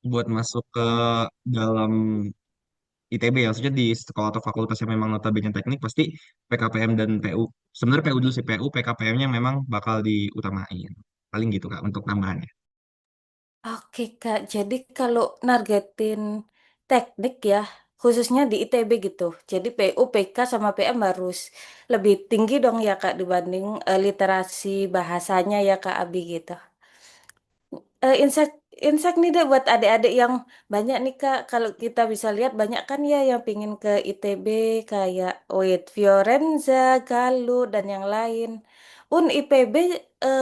buat masuk ke dalam ITB ya, maksudnya di sekolah atau fakultas yang memang notabene teknik pasti PKPM dan PU. Sebenarnya PU dulu sih, PU, PKPM-nya memang bakal diutamain. Paling gitu Kak untuk tambahannya. Oke Kak, jadi kalau nargetin teknik ya, khususnya di ITB gitu. Jadi PU, PK sama PM harus lebih tinggi dong ya Kak dibanding literasi bahasanya ya Kak Abi gitu. Insight nih deh buat adik-adik yang banyak nih Kak. Kalau kita bisa lihat banyak kan ya yang pingin ke ITB kayak Wait Fiorenza, Galuh dan yang lain. IPB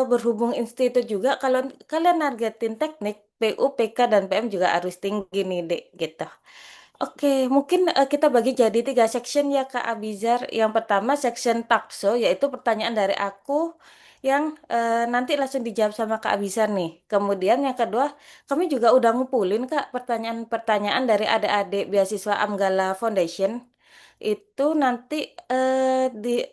berhubung institut juga. Kalau kalian nargetin teknik, PU, PK dan PM juga harus tinggi nih dek gitu. Oke, mungkin kita bagi jadi tiga section ya Kak Abizar. Yang pertama section Takso, yaitu pertanyaan dari aku yang nanti langsung dijawab sama Kak Abizar nih. Kemudian yang kedua, kami juga udah ngumpulin Kak pertanyaan-pertanyaan dari adik-adik beasiswa Amgala Foundation. Itu nanti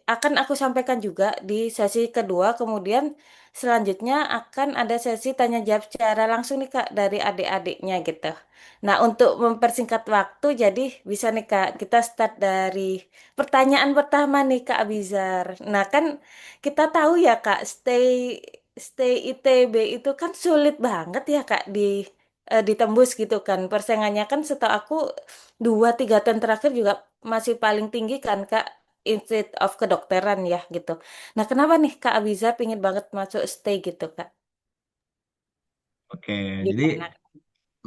akan aku sampaikan juga di sesi kedua. Kemudian selanjutnya akan ada sesi tanya jawab secara langsung nih Kak dari adik-adiknya gitu. Nah, untuk mempersingkat waktu, jadi bisa nih Kak, kita start dari pertanyaan pertama nih Kak Abizar. Nah, kan kita tahu ya Kak, stay ITB itu kan sulit banget ya Kak ditembus gitu kan. Persaingannya kan setahu aku 2-3 tahun terakhir juga masih paling tinggi kan Kak, Institute of Kedokteran ya gitu. Nah, kenapa nih Kak Abizar pingin banget masuk stay gitu Kak? Oke, jadi Gimana?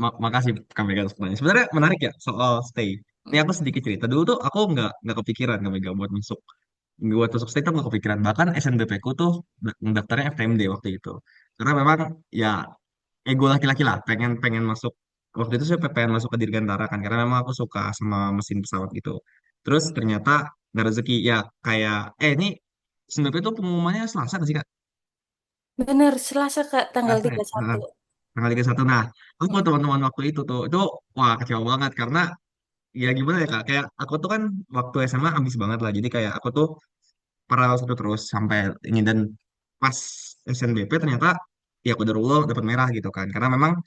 makasih Kak Mega atas pertanyaan. Sebenarnya menarik ya soal stay. Ini aku sedikit cerita. Dulu tuh aku nggak kepikiran Kak Mega buat masuk stay tuh nggak kepikiran. Bahkan SNBP ku tuh daftarnya FTMD waktu itu. Karena memang ya ego laki-laki lah, pengen pengen masuk. Waktu itu saya pengen masuk ke Dirgantara kan, karena memang aku suka sama mesin pesawat gitu. Terus ternyata nggak rezeki ya, kayak ini SNBP itu pengumumannya Selasa nggak sih Kak? Bener, Selasa Kak, tanggal Selasa ya? 31. Tanggal 31. Nah, aku teman-teman waktu itu wah kecewa banget karena ya gimana ya Kak, kayak aku tuh kan waktu SMA ambis banget lah. Jadi kayak aku tuh paralel satu terus sampai ini, dan pas SNBP ternyata ya aku dapat merah gitu kan. Karena memang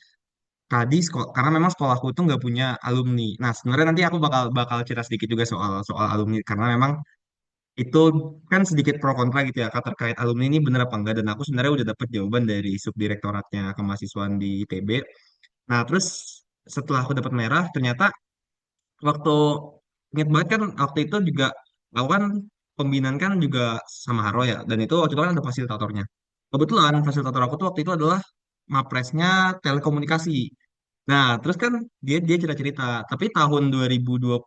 sekolahku tuh nggak punya alumni. Nah, sebenarnya nanti aku bakal bakal cerita sedikit juga soal soal alumni karena memang itu kan sedikit pro kontra gitu ya Kak, terkait alumni ini bener apa enggak, dan aku sebenarnya udah dapet jawaban dari subdirektoratnya kemahasiswaan di ITB. Nah, terus setelah aku dapat merah, ternyata waktu inget banget kan waktu itu juga aku kan pembinaan kan juga sama Haro ya, dan itu waktu itu kan ada fasilitatornya. Kebetulan fasilitator aku tuh waktu itu adalah mapresnya telekomunikasi. Nah, terus kan dia dia cerita-cerita, tapi tahun 2021,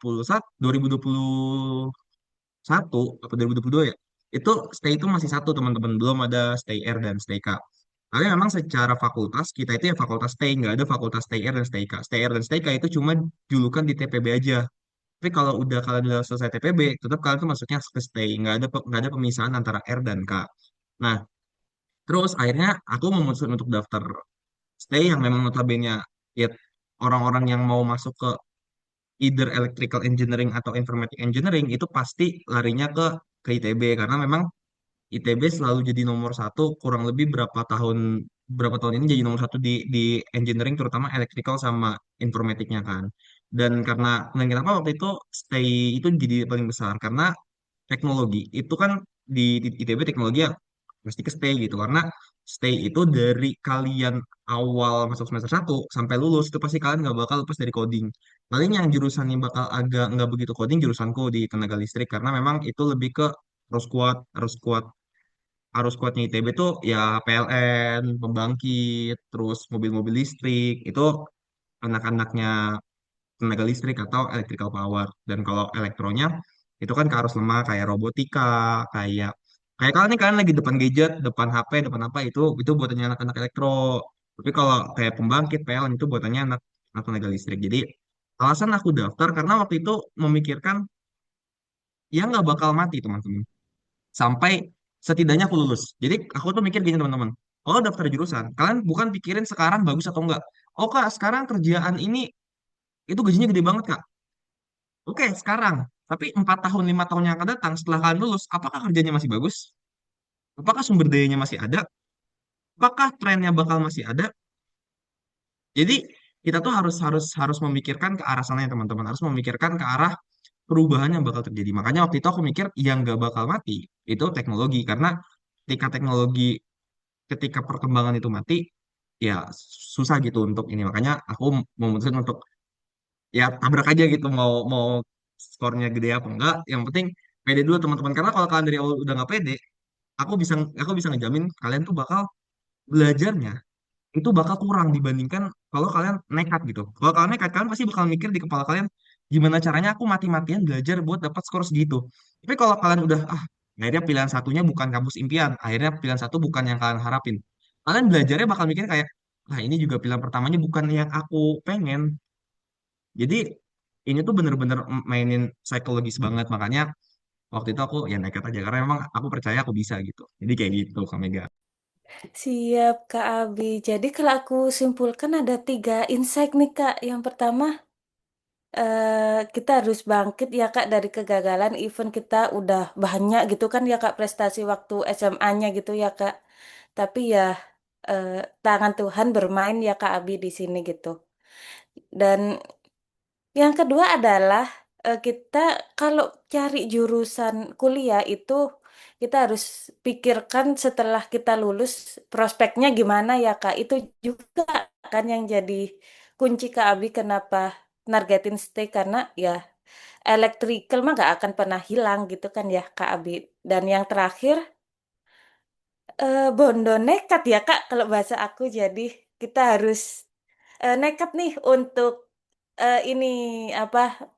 2021 atau 2022 ya, itu stay itu masih satu teman-teman, belum ada stay R dan stay K. Tapi memang secara fakultas kita itu ya fakultas stay, nggak ada fakultas stay R dan stay K. Stay R dan stay K itu cuma julukan di TPB aja. Tapi kalau kalian udah selesai TPB, tetap kalian tuh masuknya ke stay, nggak ada pemisahan antara R dan K. Nah, terus akhirnya aku memutuskan untuk daftar stay yang memang notabene ya orang-orang yang mau masuk ke either electrical engineering atau informatic engineering itu pasti larinya ke ITB karena memang ITB selalu jadi nomor satu kurang lebih berapa tahun ini jadi nomor satu di engineering terutama electrical sama informatiknya kan. Dan kenapa waktu itu stay itu jadi paling besar karena teknologi itu kan di ITB teknologi ya pasti ke stay gitu karena stay itu dari kalian awal masuk semester satu sampai lulus itu pasti kalian nggak bakal lepas dari coding. Paling yang jurusan yang bakal agak nggak begitu coding jurusanku di tenaga listrik karena memang itu lebih ke harus kuatnya ITB tuh ya PLN, pembangkit, terus mobil-mobil listrik itu anak-anaknya tenaga listrik atau electrical power. Dan kalau elektronya itu kan ke arus lemah kayak robotika, kayak kayak kalian nih kalian lagi depan gadget, depan HP, depan apa itu buatannya anak-anak elektro. Tapi kalau kayak pembangkit PLN itu buatannya anak tenaga listrik. Jadi alasan aku daftar karena waktu itu memikirkan ya nggak bakal mati teman-teman sampai setidaknya aku lulus. Jadi aku tuh mikir gini teman-teman, kalau daftar jurusan, kalian bukan pikirin sekarang bagus atau enggak. Oh kak, sekarang kerjaan ini itu gajinya gede banget kak. Oke, sekarang. Tapi 4 tahun, 5 tahun yang akan datang setelah kalian lulus, apakah kerjanya masih bagus? Apakah sumber dayanya masih ada? Apakah trennya bakal masih ada? Jadi kita tuh harus harus harus memikirkan ke arah sana ya teman-teman, harus memikirkan ke arah perubahan yang bakal terjadi. Makanya waktu itu aku mikir yang gak bakal mati itu teknologi, karena ketika teknologi, ketika perkembangan itu mati, ya susah gitu untuk ini. Makanya aku memutuskan untuk ya tabrak aja gitu, mau mau skornya gede apa enggak. Yang penting pede dulu teman-teman. Karena kalau kalian dari awal udah nggak pede, aku bisa aku bisa ngejamin kalian tuh bakal belajarnya itu bakal kurang dibandingkan kalau kalian nekat gitu. Kalau kalian nekat, kalian pasti bakal mikir di kepala kalian gimana caranya aku mati-matian belajar buat dapat skor segitu. Tapi kalau kalian udah akhirnya pilihan satunya bukan kampus impian, akhirnya pilihan satu bukan yang kalian harapin. Kalian belajarnya bakal mikir kayak, nah ini juga pilihan pertamanya bukan yang aku pengen. Jadi ini tuh bener-bener mainin psikologis banget. Makanya waktu itu aku ya nekat aja karena memang aku percaya aku bisa gitu. Jadi kayak gitu Kak Mega. Siap, Kak Abi. Jadi kalau aku simpulkan ada tiga insight nih, Kak. Yang pertama, kita harus bangkit ya, Kak, dari kegagalan. Even kita udah banyak gitu kan ya, Kak, prestasi waktu SMA-nya gitu ya, Kak. Tapi ya, eh, tangan Tuhan bermain ya, Kak Abi di sini gitu. Dan yang kedua adalah kita kalau cari jurusan kuliah itu kita harus pikirkan setelah kita lulus prospeknya gimana ya Kak. Itu juga kan yang jadi kunci Kak Abi kenapa nargetin stay karena ya electrical mah gak akan pernah hilang gitu kan ya Kak Abi. Dan yang terakhir bondo nekat ya Kak kalau bahasa aku jadi kita harus nekat nih untuk ini apa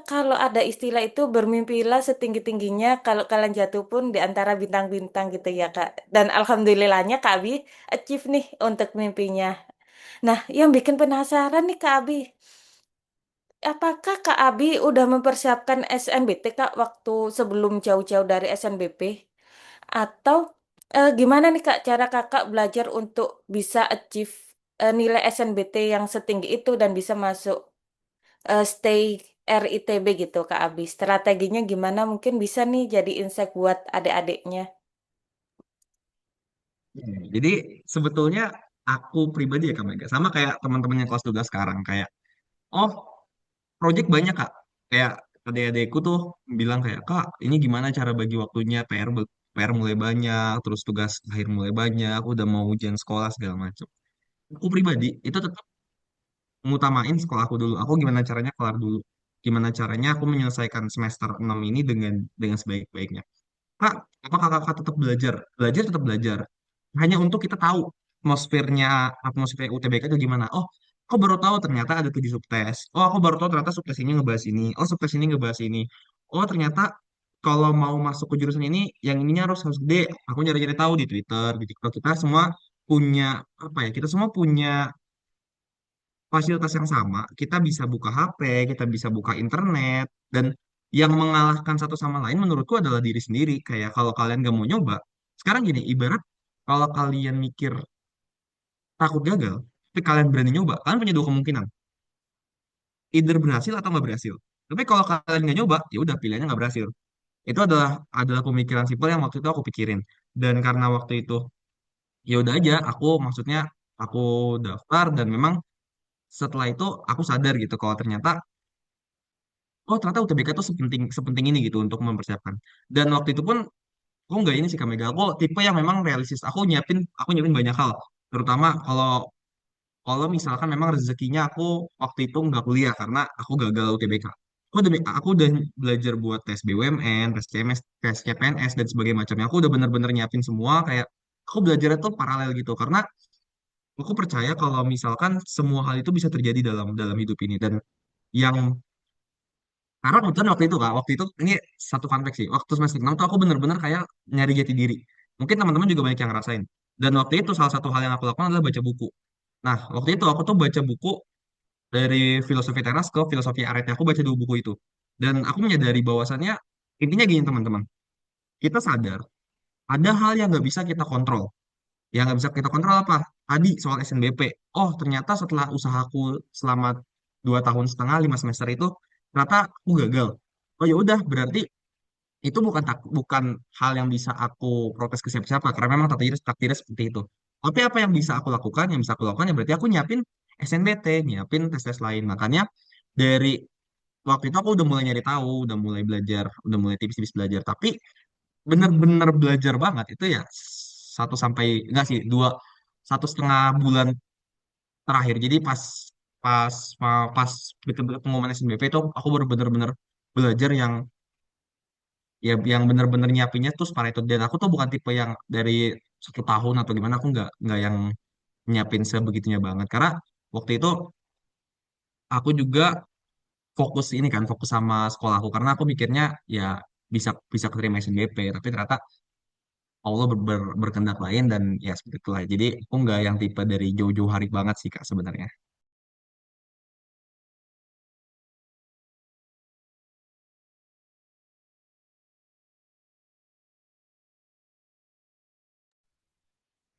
kalau ada istilah itu bermimpilah setinggi-tingginya kalau kalian jatuh pun di antara bintang-bintang gitu ya Kak. Dan alhamdulillahnya Kak Abi achieve nih untuk mimpinya. Nah, yang bikin penasaran nih Kak Abi, apakah Kak Abi udah mempersiapkan SNBT Kak waktu sebelum jauh-jauh dari SNBP? Atau gimana nih Kak cara Kakak belajar untuk bisa achieve nilai SNBT yang setinggi itu dan bisa masuk stay RITB gitu Kak Abi. Strateginya gimana mungkin bisa nih jadi insight buat adik-adiknya. Jadi sebetulnya aku pribadi ya Kak Mega, sama kayak teman-teman yang kelas 12 sekarang kayak, oh project banyak Kak. Kayak adik-adikku tuh bilang kayak, Kak ini gimana cara bagi waktunya, PR mulai banyak, terus tugas akhir mulai banyak, aku udah mau ujian sekolah segala macam. Aku pribadi itu tetap ngutamain sekolah aku dulu. Aku gimana caranya kelar dulu. Gimana caranya aku menyelesaikan semester 6 ini dengan sebaik-baiknya. Kak, apakah kakak tetap belajar? Belajar tetap belajar. Hanya untuk kita tahu atmosfer UTBK itu gimana. Oh, aku baru tahu ternyata ada 7 subtes. Oh, aku baru tahu ternyata subtes ini ngebahas ini. Oh, subtes ini ngebahas ini. Oh, ternyata kalau mau masuk ke jurusan ini, yang ininya harus gede. Aku nyari-nyari tahu di Twitter, di TikTok. Kita semua punya apa ya? Kita semua punya fasilitas yang sama. Kita bisa buka HP, kita bisa buka internet, dan yang mengalahkan satu sama lain menurutku adalah diri sendiri. Kayak kalau kalian gak mau nyoba, sekarang gini, ibarat kalau kalian mikir takut gagal, tapi kalian berani nyoba, kalian punya dua kemungkinan, either berhasil atau nggak berhasil. Tapi kalau kalian nggak nyoba, ya udah pilihannya nggak berhasil. Itu adalah pemikiran simpel yang waktu itu aku pikirin. Dan karena waktu itu ya udah aja, aku maksudnya aku daftar dan memang setelah itu aku sadar gitu kalau ternyata oh ternyata UTBK tuh sepenting sepenting ini gitu untuk mempersiapkan. Dan waktu itu pun aku nggak ini sih Kak Mega, aku tipe yang memang realistis. Aku nyiapin banyak hal. Terutama kalau kalau misalkan memang rezekinya aku waktu itu nggak kuliah karena aku gagal UTBK. Aku udah belajar buat tes BUMN, tes CMS, tes CPNS dan sebagainya macamnya. Aku udah bener-bener nyiapin semua kayak aku belajar itu paralel gitu karena aku percaya kalau misalkan semua hal itu bisa terjadi dalam dalam hidup ini. Dan yang karena kebetulan waktu itu ini satu fun fact sih. Waktu semester 6 tuh aku bener-bener kayak nyari jati diri. Mungkin teman-teman juga banyak yang ngerasain. Dan waktu itu salah satu hal yang aku lakukan adalah baca buku. Nah, waktu itu aku tuh baca buku dari filosofi teras ke filosofi aret. Aku baca dua buku itu. Dan aku menyadari bahwasannya intinya gini teman-teman. Kita sadar ada hal yang nggak bisa kita kontrol. Yang nggak bisa kita kontrol apa? Tadi soal SNBP. Oh, ternyata setelah usahaku selama 2 tahun setengah, 5 semester itu, ternyata aku gagal. Oh ya udah, berarti itu bukan hal yang bisa aku protes ke siapa-siapa karena memang takdirnya seperti itu. Tapi apa yang bisa aku lakukan? Yang bisa aku lakukan ya berarti aku nyiapin SNBT, nyiapin tes-tes lain. Makanya dari waktu itu aku udah mulai nyari tahu, udah mulai belajar, udah mulai tipis-tipis belajar. Tapi bener-bener belajar banget itu ya 1 sampai enggak sih 1,5 bulan terakhir. Jadi pas pas betul-betul pengumuman SNBP itu aku baru bener-bener belajar ya yang bener-bener nyiapinnya tuh Pareto, dan aku tuh bukan tipe yang dari 1 tahun atau gimana, aku nggak yang nyiapin sebegitunya banget karena waktu itu aku juga fokus ini kan, fokus sama sekolah aku karena aku mikirnya ya bisa bisa keterima SNBP, tapi ternyata Allah berkehendak lain dan ya seperti itulah. Jadi aku nggak yang tipe dari jauh-jauh hari banget sih Kak sebenarnya.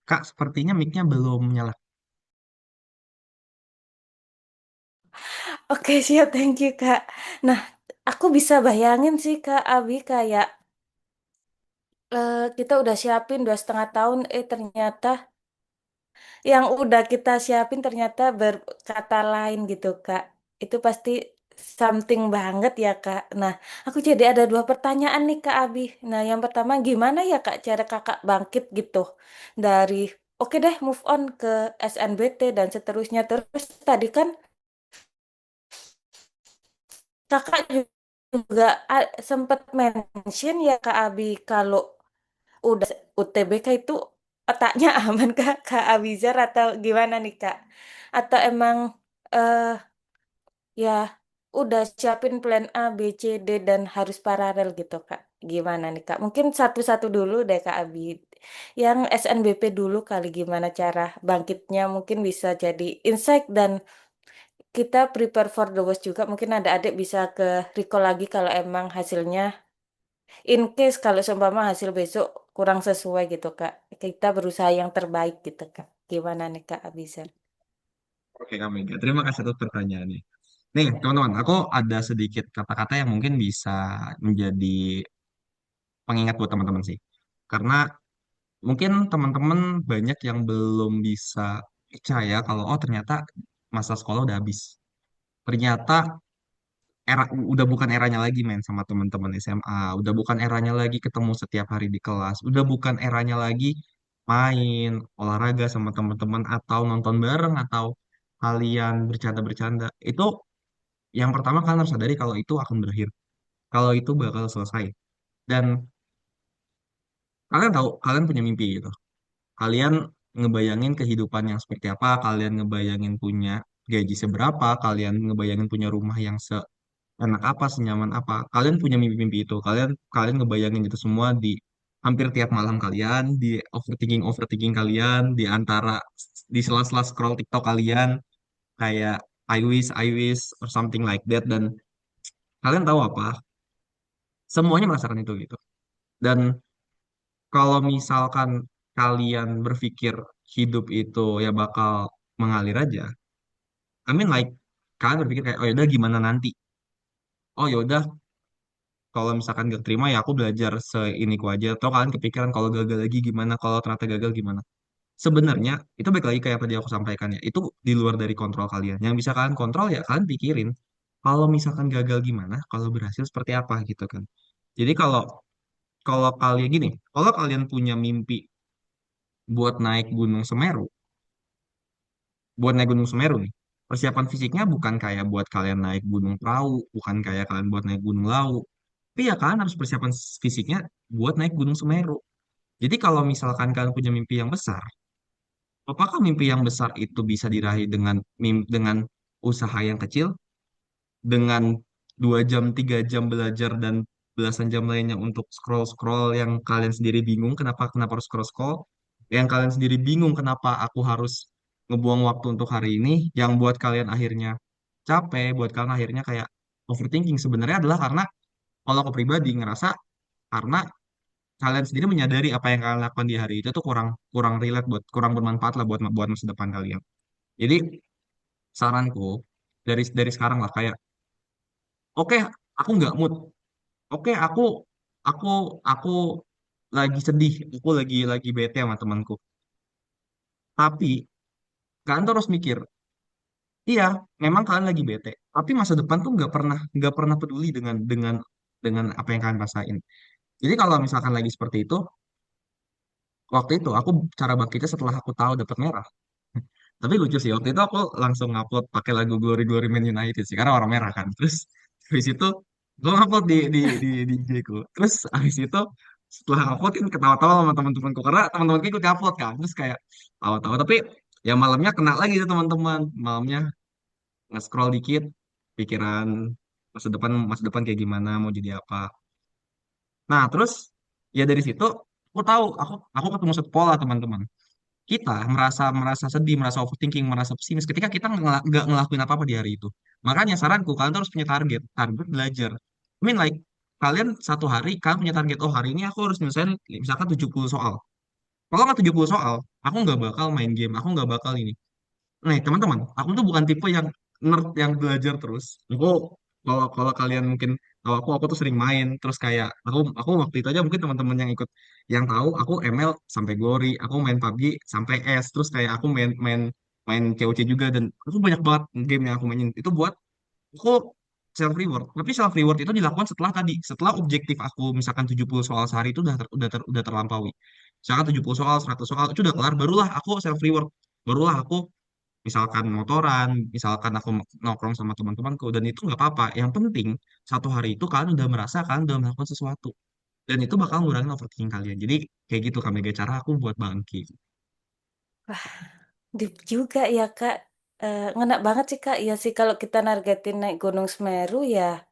Kak, sepertinya mic-nya belum nyala. Oke, siap, thank you, Kak. Nah, aku bisa bayangin sih, Kak Abi, kayak kita udah siapin 2,5 tahun, ternyata yang udah kita siapin ternyata berkata lain gitu, Kak. Itu pasti something banget ya, Kak. Nah, aku jadi ada dua pertanyaan nih, Kak Abi. Nah, yang pertama, gimana ya, Kak, cara Kakak bangkit gitu dari oke deh move on ke SNBT dan seterusnya. Terus tadi kan Kakak juga sempat mention ya, Kak Abi, kalau udah UTBK itu otaknya aman, Kak Abizar, atau gimana nih, Kak? Atau emang eh ya udah siapin plan A, B, C, D dan harus paralel gitu, Kak? Gimana nih, Kak? Mungkin satu-satu dulu deh, Kak Abi. Yang SNBP dulu kali, gimana cara bangkitnya, mungkin bisa jadi insight dan kita prepare for the worst juga. Mungkin ada adik bisa ke recall lagi kalau emang hasilnya, in case kalau seumpama hasil besok kurang sesuai gitu, Kak. Kita berusaha yang terbaik gitu, Kak. Gimana nih, Kak Abizar? Oke Kak Mega, terima kasih atas pertanyaannya. Nih teman-teman, aku ada sedikit kata-kata yang mungkin bisa menjadi pengingat buat teman-teman sih. Karena mungkin teman-teman banyak yang belum bisa percaya kalau oh ternyata masa sekolah udah habis. Ternyata era udah bukan eranya lagi main sama teman-teman SMA, udah bukan eranya lagi ketemu setiap hari di kelas, udah bukan eranya lagi main olahraga sama teman-teman atau nonton bareng atau kalian bercanda-bercanda. Itu yang pertama kalian harus sadari kalau itu akan berakhir, kalau itu bakal selesai. Dan kalian tahu, kalian punya mimpi gitu. Kalian ngebayangin kehidupan yang seperti apa, kalian ngebayangin punya gaji seberapa, kalian ngebayangin punya rumah yang enak apa, senyaman apa. Kalian punya mimpi-mimpi itu. Kalian kalian ngebayangin itu semua di hampir tiap malam kalian, di overthinking kalian, di antara di sela-sela scroll TikTok kalian, kayak I wish or something like that. Dan kalian tahu apa? Semuanya merasakan itu gitu. Dan kalau misalkan kalian berpikir hidup itu ya bakal mengalir aja, I mean like kalian berpikir kayak oh yaudah gimana nanti? Oh yaudah kalau misalkan gak terima ya aku belajar seiniku aja. Atau kalian kepikiran kalau gagal lagi gimana, kalau ternyata gagal gimana. Sebenarnya itu baik lagi kayak tadi aku sampaikan ya, itu di luar dari kontrol kalian. Yang bisa kalian kontrol ya kalian pikirin, kalau misalkan gagal gimana, kalau berhasil seperti apa gitu kan. Jadi kalau kalau kalian gini, kalau kalian punya mimpi buat naik Gunung Semeru, buat naik Gunung Semeru nih, persiapan fisiknya bukan kayak buat kalian naik Gunung Perahu, bukan kayak kalian buat naik Gunung Lawu, tapi ya kalian harus persiapan fisiknya buat naik Gunung Semeru. Jadi kalau misalkan kalian punya mimpi yang besar, apakah mimpi yang besar itu bisa diraih dengan usaha yang kecil, dengan 2 jam 3 jam belajar dan belasan jam lainnya untuk scroll-scroll yang kalian sendiri bingung kenapa kenapa harus scroll-scroll, yang kalian sendiri bingung kenapa aku harus ngebuang waktu untuk hari ini, yang buat kalian akhirnya capek, buat kalian akhirnya kayak overthinking sebenarnya adalah karena kalau aku pribadi ngerasa karena kalian sendiri menyadari apa yang kalian lakukan di hari itu tuh kurang kurang relate buat kurang bermanfaat lah buat buat masa depan kalian. Jadi saranku dari sekarang lah kayak oke aku nggak mood, oke aku aku lagi sedih, aku lagi bete sama temanku. Tapi kalian tuh harus mikir Iya, memang kalian lagi bete, tapi masa depan tuh nggak pernah peduli dengan apa yang kalian rasain. Jadi kalau misalkan lagi seperti itu, waktu itu aku cara bangkitnya setelah aku tahu dapat merah. Tapi lucu sih, waktu itu aku langsung ngupload pakai lagu Glory Glory Man United sih, karena orang merah kan. Terus habis itu gue ngupload di IG ku. Terus habis itu setelah ngupload kan ketawa-tawa sama teman-temanku, karena teman-temanku ikut ngupload kan. Terus kayak tawa-tawa, tapi ya malamnya kena lagi tuh teman-teman. Malamnya nge-scroll dikit, pikiran masa depan kayak gimana, mau jadi apa. Nah, terus ya dari situ aku tahu, aku ketemu satu pola teman-teman. Kita merasa merasa sedih, merasa overthinking, merasa pesimis ketika kita nggak ngelakuin apa-apa di hari itu. Makanya saranku kalian tuh harus punya target belajar. I mean like kalian satu hari kalian punya target, oh hari ini aku harus nyelesain misalkan 70 soal. Kalau nggak 70 soal, aku nggak bakal main game, aku nggak bakal ini. Nih, teman-teman, aku tuh bukan tipe yang nerd yang belajar terus. Kalau kalau kalian mungkin tahu aku tuh sering main terus kayak aku waktu itu aja mungkin teman-teman yang ikut yang tahu aku ML sampai Glory, aku main PUBG sampai S, terus kayak aku main main main COC juga dan itu banyak banget game yang aku mainin. Itu buat aku self reward. Tapi self reward itu dilakukan setelah objektif aku misalkan 70 soal sehari itu udah terlampaui. Misalkan 70 soal, 100 soal itu udah kelar, barulah aku self reward. Barulah aku misalkan motoran, misalkan aku nongkrong sama teman-temanku, dan itu nggak apa-apa. Yang penting satu hari itu kalian udah merasa kalian udah melakukan sesuatu, dan itu bakal ngurangin overthinking kalian. Jadi kayak gitu kak Mega cara aku buat bangkit. Wah, deep juga ya Kak. Ngena banget sih Kak. Iya sih kalau kita nargetin naik Gunung Semeru ya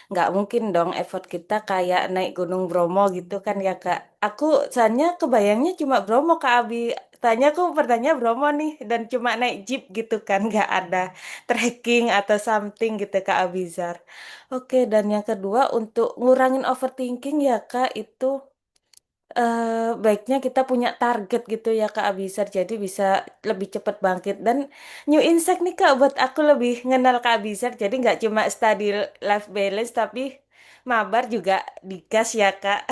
nggak mungkin dong effort kita kayak naik Gunung Bromo gitu kan ya Kak. Aku soalnya kebayangnya cuma Bromo Kak Abi. Aku pertanyaan Bromo nih dan cuma naik jeep gitu kan nggak ada trekking atau something gitu Kak Abizar. Oke, dan yang kedua untuk ngurangin overthinking ya Kak itu baiknya kita punya target gitu ya Kak Abisar jadi bisa lebih cepat bangkit dan new insight nih Kak buat aku lebih kenal Kak Abisar jadi nggak cuma study life balance tapi mabar juga digas ya Kak.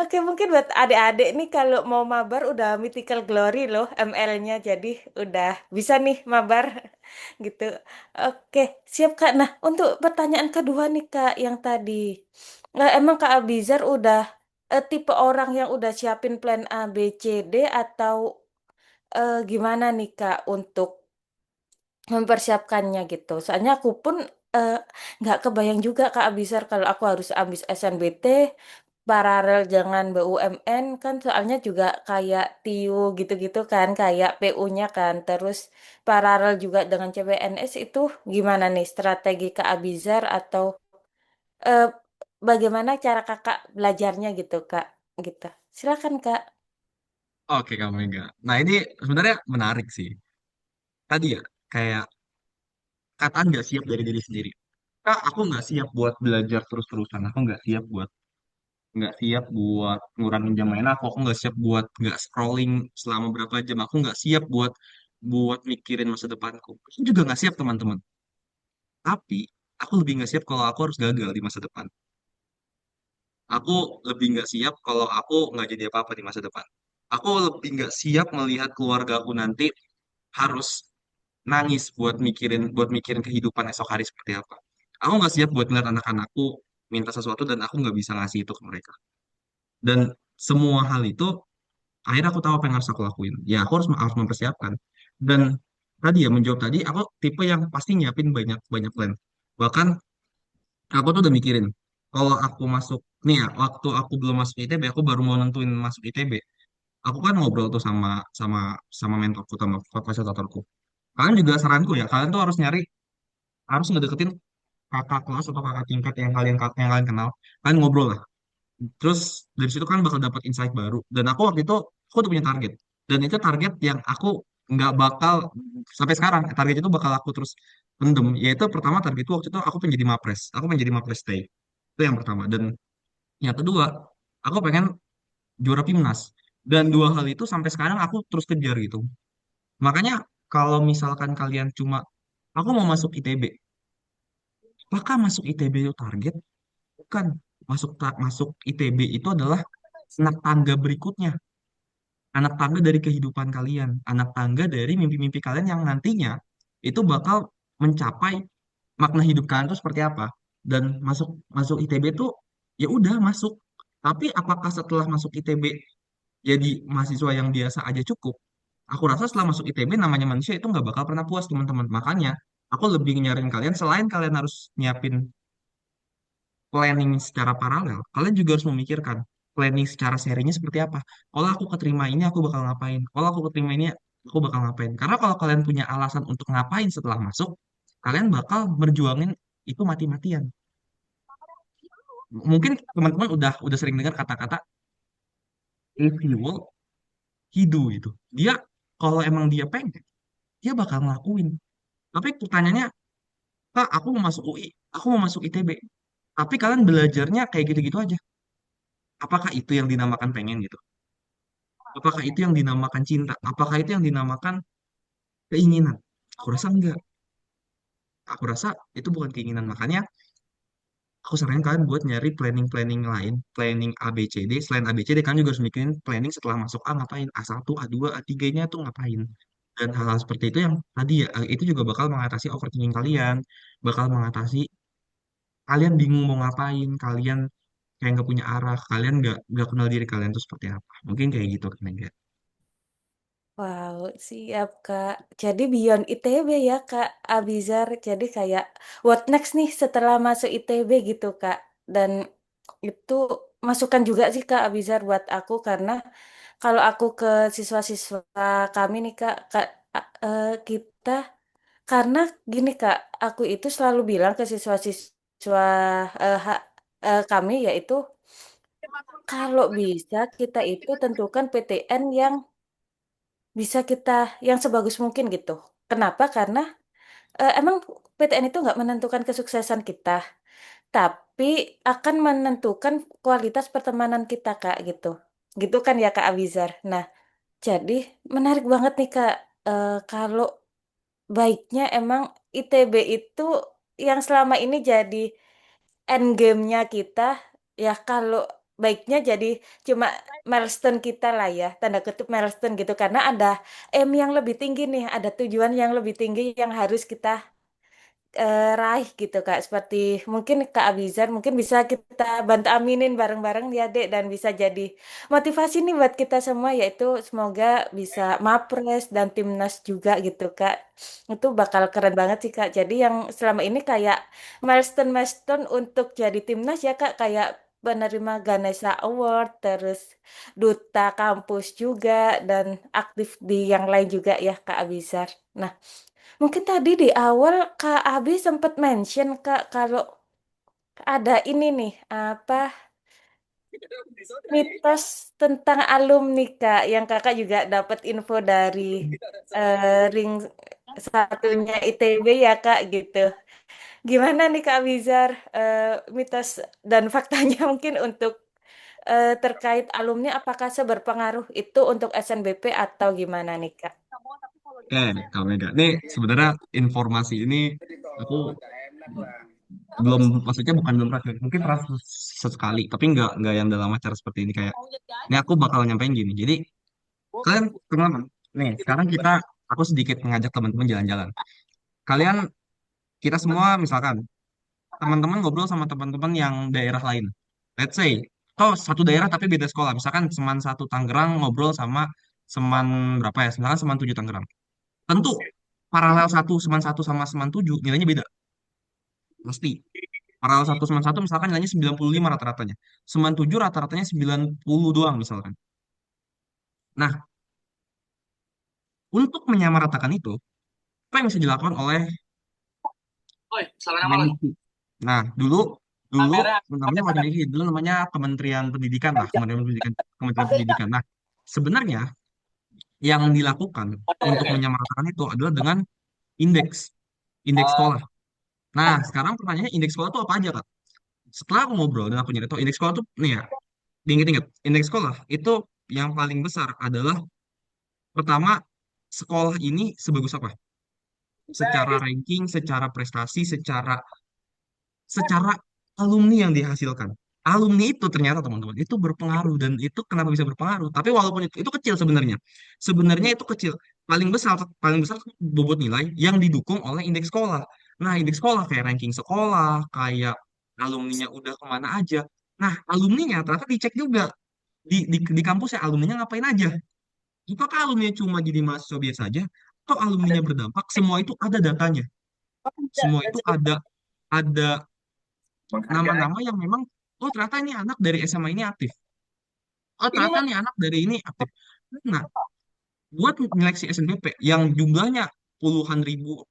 Oke mungkin buat adik-adik nih kalau mau mabar udah mythical glory loh ML-nya jadi udah bisa nih mabar gitu. Oke siap Kak. Nah untuk pertanyaan kedua nih Kak yang tadi emang Kak Abizar udah tipe orang yang udah siapin plan A, B, C, D atau gimana nih Kak untuk mempersiapkannya gitu. Soalnya aku pun eh, nggak kebayang juga Kak Abizar kalau aku harus ambis SNBT, paralel dengan BUMN kan soalnya juga kayak TIU gitu-gitu kan, kayak PU-nya kan. Terus paralel juga dengan CPNS itu gimana nih strategi Kak Abizar atau eh, bagaimana cara Kakak belajarnya gitu Kak? Gitu. Silakan Kak. Oke kak Mega. Nah ini sebenarnya menarik sih. Tadi ya kayak kataan nggak siap dari diri sendiri. Kak, aku nggak siap buat belajar terus-terusan. Aku nggak siap buat ngurangin jam main aku nggak siap buat nggak scrolling selama berapa jam, aku nggak siap buat buat mikirin masa depanku. Aku juga nggak siap teman-teman, tapi aku lebih nggak siap kalau aku harus gagal di masa depan. Aku lebih nggak siap kalau aku nggak jadi apa-apa di masa depan. Aku lebih nggak siap melihat keluarga aku nanti harus nangis buat mikirin kehidupan esok hari seperti apa. Aku nggak siap buat ngeliat anak-anakku minta sesuatu dan aku nggak bisa ngasih itu ke mereka. Dan semua hal itu akhirnya aku tahu apa yang harus aku lakuin. Ya, aku harus mempersiapkan. Dan tadi ya menjawab tadi, aku tipe yang pasti nyiapin banyak banyak plan. Bahkan aku tuh udah mikirin, kalau aku masuk nih ya, waktu aku belum masuk ITB, aku baru mau nentuin masuk ITB. Aku kan ngobrol tuh sama sama sama mentorku, sama fasilitatorku. Kalian juga saranku ya, kalian tuh harus ngedeketin kakak kelas atau kakak tingkat yang kalian kenal. Kalian ngobrol lah. Terus dari situ kan bakal dapat insight baru. Dan aku waktu itu aku udah punya target. Dan itu target yang aku nggak bakal sampai sekarang. Target itu bakal aku terus pendem. Yaitu pertama target itu waktu itu aku pengen jadi mapres. Aku pengen jadi mapres stay. Itu yang pertama. Dan yang kedua, aku pengen juara PIMNAS. Dan dua hal itu sampai sekarang aku terus kejar gitu. Makanya kalau misalkan kalian cuma aku mau masuk ITB, apakah masuk ITB itu target? Bukan. Masuk ITB itu adalah anak tangga berikutnya, anak tangga dari kehidupan kalian, anak tangga dari mimpi-mimpi kalian yang nantinya. itu bakal mencapai makna hidup kalian itu seperti apa. Dan masuk masuk ITB itu ya udah masuk. Tapi apakah setelah masuk ITB jadi mahasiswa yang biasa aja cukup? Aku rasa setelah masuk ITB namanya manusia itu nggak bakal pernah puas teman-teman. Makanya aku lebih nyariin kalian selain kalian harus nyiapin planning secara paralel, kalian juga harus memikirkan planning secara serinya seperti apa. Kalau aku keterima ini, aku bakal ngapain? Kalau aku keterima ini, aku bakal ngapain? Karena kalau kalian punya alasan untuk ngapain setelah masuk, kalian bakal berjuangin itu mati-matian. Mungkin teman-teman udah sering dengar kata-kata if he will, he do gitu. Dia kalau emang dia pengen, dia bakal ngelakuin. Tapi pertanyaannya, Kak, aku mau masuk UI, aku mau masuk ITB. Tapi kalian belajarnya kayak gitu-gitu aja. Apakah itu yang dinamakan pengen gitu? Apakah itu yang dinamakan cinta? Apakah itu yang dinamakan keinginan? Aku rasa enggak. Aku rasa itu bukan keinginan. Makanya aku saranin kalian buat nyari planning-planning lain, planning A, B, C, D. Selain A, B, C, D, kalian juga harus mikirin planning setelah masuk A ngapain, A1, A2, A3-nya tuh ngapain. Dan hal-hal seperti itu yang tadi ya, itu juga bakal mengatasi overthinking kalian, bakal mengatasi kalian bingung mau ngapain, kalian kayak nggak punya arah, kalian nggak kenal diri kalian tuh seperti apa. Mungkin kayak gitu kan, enggak? Wow, siap Kak. Jadi beyond ITB ya Kak Abizar. Jadi kayak what next nih setelah masuk ITB gitu Kak. Dan itu masukan juga sih Kak Abizar buat aku karena kalau aku ke siswa-siswa kami nih kita karena gini Kak, aku itu selalu bilang ke siswa-siswa kami yaitu kalau bisa kita itu tentukan PTN yang bisa kita yang sebagus mungkin gitu. Kenapa? Karena emang PTN itu nggak menentukan kesuksesan kita, tapi akan menentukan kualitas pertemanan kita, Kak, gitu. Gitu kan ya, Kak Abizar. Nah, jadi menarik banget nih, Kak. Kalau baiknya emang ITB itu yang selama ini jadi end game-nya kita, ya kalau baiknya jadi cuma milestone kita lah ya, tanda kutip milestone gitu, karena ada aim yang lebih tinggi nih, ada tujuan yang lebih tinggi yang harus kita raih gitu Kak. Seperti mungkin Kak Abizar mungkin bisa kita bantu aminin bareng-bareng ya Dek dan bisa jadi motivasi nih buat kita semua yaitu semoga bisa Mapres dan Timnas juga gitu Kak. Itu bakal keren banget sih Kak. Jadi yang selama ini kayak milestone-milestone untuk jadi Timnas ya Kak kayak penerima Ganesha Award terus duta kampus juga dan aktif di yang lain juga ya Kak Abizar. Nah, mungkin tadi di awal Kak Abi sempat mention Kak kalau ada ini nih apa mitos tentang alumni Kak yang Kakak juga dapat info dari ring satunya ITB ya Kak gitu. Gimana nih Kak Bizar mitos dan faktanya mungkin untuk terkait alumni apakah seberpengaruh itu untuk SNBP atau gimana nih Kak? Kak Mega. Nih sebenarnya informasi ini aku belum, maksudnya bukan belum pernah, mungkin pernah sesekali, tapi nggak yang dalam acara seperti ini kayak. Ini aku bakal nyampein gini. Jadi kalian teman-teman, nih sekarang aku sedikit mengajak teman-teman jalan-jalan. Kalian kita semua misalkan teman-teman ngobrol sama teman-teman yang daerah lain. Let's say, oh satu daerah tapi beda sekolah. Misalkan Seman satu Tangerang ngobrol sama Seman berapa ya? Misalkan Seman 7 Tangerang. Tentu paralel satu Seman satu sama Seman 7 nilainya beda. Pasti. Paralel satu Seman satu misalkan nilainya 95 rata-ratanya. Seman 7 rata-ratanya 90 doang misalkan. Nah, untuk menyamaratakan itu, apa yang bisa dilakukan oleh Kemendikbud? Nah, dulu dulu namanya bukan Kemendikbud, dulu namanya Kementerian Pendidikan lah, Kementerian Pendidikan, Kementerian Pendidikan. Nah, sebenarnya yang dilakukan untuk menyamaratakan itu adalah dengan indeks, indeks sekolah. Nah, sekarang pertanyaannya indeks sekolah itu apa aja, Kak? Setelah aku ngobrol dan aku nyari tahu indeks sekolah itu nih ya, diinget-inget, indeks sekolah itu yang paling besar adalah pertama sekolah ini sebagus apa? Secara ranking, secara prestasi, secara alumni yang dihasilkan. Alumni itu ternyata teman-teman itu berpengaruh, dan itu kenapa bisa berpengaruh? Tapi walaupun itu kecil sebenarnya. Sebenarnya itu kecil. paling besar tuh bobot nilai yang didukung oleh indeks sekolah. Nah, indeks sekolah kayak ranking sekolah, kayak alumninya udah kemana aja. Nah, alumninya ternyata dicek juga di kampusnya alumninya ngapain aja. Apakah alumninya cuma jadi mahasiswa biasa saja, atau Ada alumninya berdampak? Semua itu ada datanya. tidak Semua dan itu sebetulnya ada menghargai. nama-nama yang memang, oh ternyata ini anak dari SMA ini aktif. Oh Ini ternyata nih anak dari ini aktif. Nah, buat nyeleksi SNBP yang jumlahnya puluhan ribu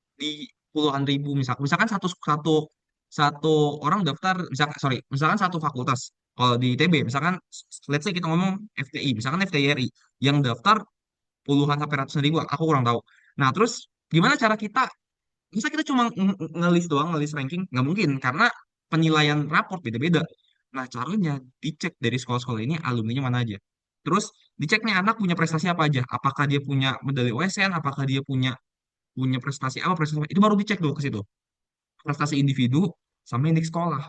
puluhan ribu, misalkan satu satu satu orang daftar, misalkan satu fakultas, kalau di ITB misalkan, let's say kita ngomong FTI, misalkan FTIRI yang daftar puluhan sampai ratusan ribu, aku kurang tahu. Nah, terus gimana cara kita, bisa kita cuma ngelis doang, ngelis ranking? Nggak mungkin, karena penilaian raport beda-beda. Nah, caranya dicek dari sekolah-sekolah ini alumninya mana aja. Terus dicek nih anak punya prestasi apa aja. Apakah dia punya medali OSN, apakah dia punya punya prestasi apa, prestasi apa. Itu baru dicek dulu ke situ. Prestasi individu sama indeks sekolah.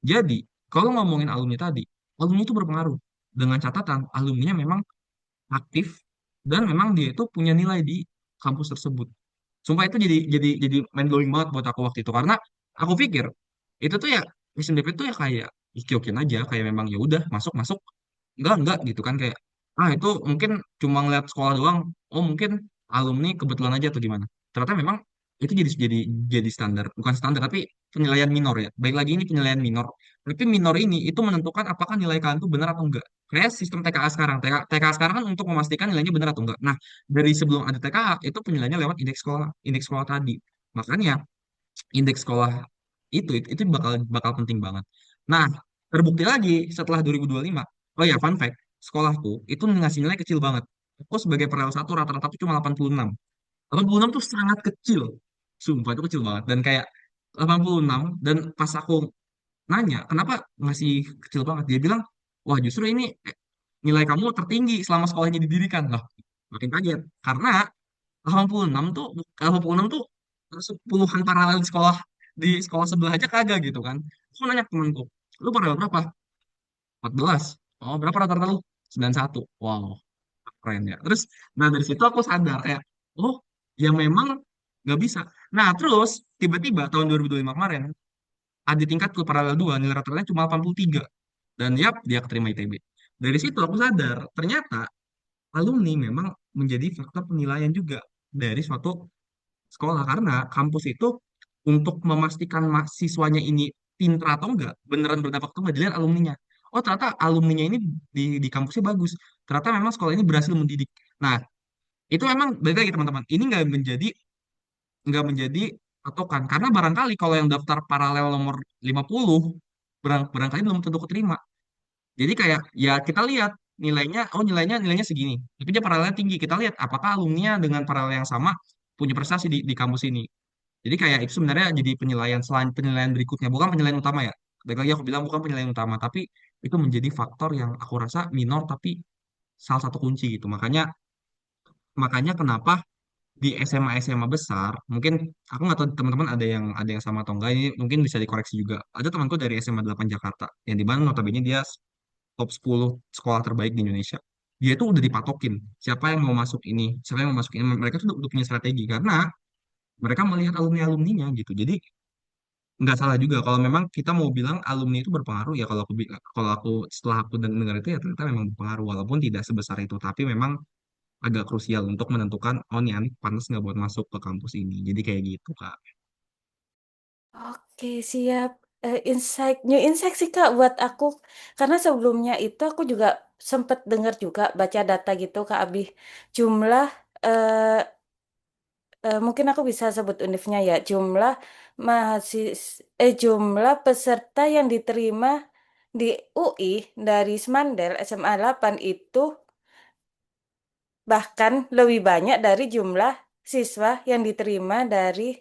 Jadi, kalau ngomongin alumni tadi, alumni itu berpengaruh. Dengan catatan, alumninya memang aktif dan memang dia itu punya nilai di kampus tersebut. Sumpah itu jadi mind blowing banget buat aku waktu itu, karena aku pikir itu tuh ya SNBP tuh ya kayak oke-okein aja, kayak memang ya udah masuk masuk, enggak gitu kan, kayak itu mungkin cuma ngeliat sekolah doang, oh mungkin alumni kebetulan aja atau gimana. Ternyata memang itu jadi standar, bukan standar tapi penilaian minor ya. Baik lagi ini penilaian minor. Tapi minor ini itu menentukan apakah nilai kalian tuh benar atau enggak. Kayak sistem TKA sekarang. TKA sekarang kan untuk memastikan nilainya benar atau enggak. Nah, dari sebelum ada TKA itu penilaiannya lewat indeks sekolah tadi. Makanya indeks sekolah itu bakal bakal penting banget. Nah, terbukti lagi setelah 2025. Oh ya, fun fact, sekolahku itu ngasih nilai kecil banget. Aku sebagai paralel satu rata-rata tuh cuma 86. 86 tuh sangat kecil. Sumpah itu kecil banget. Dan kayak 86, dan pas aku nanya, kenapa ngasih kecil banget? Dia bilang, wah justru ini nilai kamu tertinggi selama sekolahnya didirikan. Loh, makin kaget. Karena 86 tuh 86 tuh puluhan paralel di sekolah sebelah aja kagak gitu kan. Aku nanya ke temanku, lu paralel berapa? 14. Oh, berapa rata-rata lu? 91. Wow, keren ya. Terus, nah dari situ aku sadar kayak, oh, ya memang nggak bisa. Nah, terus tiba-tiba tahun 2025 kemarin, ada tingkat ke paralel 2 nilai rata-ratanya cuma 83. Dan yap, dia keterima ITB. Dari situ aku sadar, ternyata alumni memang menjadi faktor penilaian juga dari suatu sekolah, karena kampus itu untuk memastikan mahasiswanya ini pintar atau enggak, beneran berdampak atau enggak, dilihat alumninya. Oh ternyata alumninya ini di kampusnya bagus. Ternyata memang sekolah ini berhasil mendidik. Nah, itu memang balik lagi teman-teman. Ini nggak menjadi patokan, karena barangkali kalau yang daftar paralel nomor 50 barangkali belum tentu keterima. Jadi kayak ya kita lihat nilainya, oh nilainya segini, tapi dia paralelnya tinggi. Kita lihat apakah alumninya dengan paralel yang sama punya prestasi di kampus ini. Jadi kayak itu sebenarnya jadi penilaian selain penilaian berikutnya, bukan penilaian utama ya. Baik lagi aku bilang bukan penilaian utama, tapi itu menjadi faktor yang aku rasa minor tapi salah satu kunci gitu. Makanya makanya kenapa di SMA besar, mungkin aku nggak tahu teman-teman ada yang sama atau enggak, ini mungkin bisa dikoreksi juga. Ada temanku dari SMA 8 Jakarta yang di mana notabene dia top 10 sekolah terbaik di Indonesia. Dia itu udah dipatokin siapa yang mau masuk ini, siapa yang mau masuk ini. Mereka tuh udah punya strategi karena mereka melihat alumni-alumninya gitu. Jadi nggak salah juga kalau memang kita mau bilang alumni itu berpengaruh ya, kalau aku setelah aku dengar itu ya ternyata memang berpengaruh walaupun tidak sebesar itu, tapi memang agak krusial untuk menentukan oh nih anak pantas nggak buat masuk ke kampus ini, jadi kayak gitu Kak. Oke, siap. New insight sih Kak buat aku. Karena sebelumnya itu aku juga sempat dengar juga baca data gitu Kak Abi. Jumlah eh, mungkin aku bisa sebut univnya ya. Jumlah peserta yang diterima di UI dari Semandel SMA 8 itu bahkan lebih banyak dari jumlah siswa yang diterima dari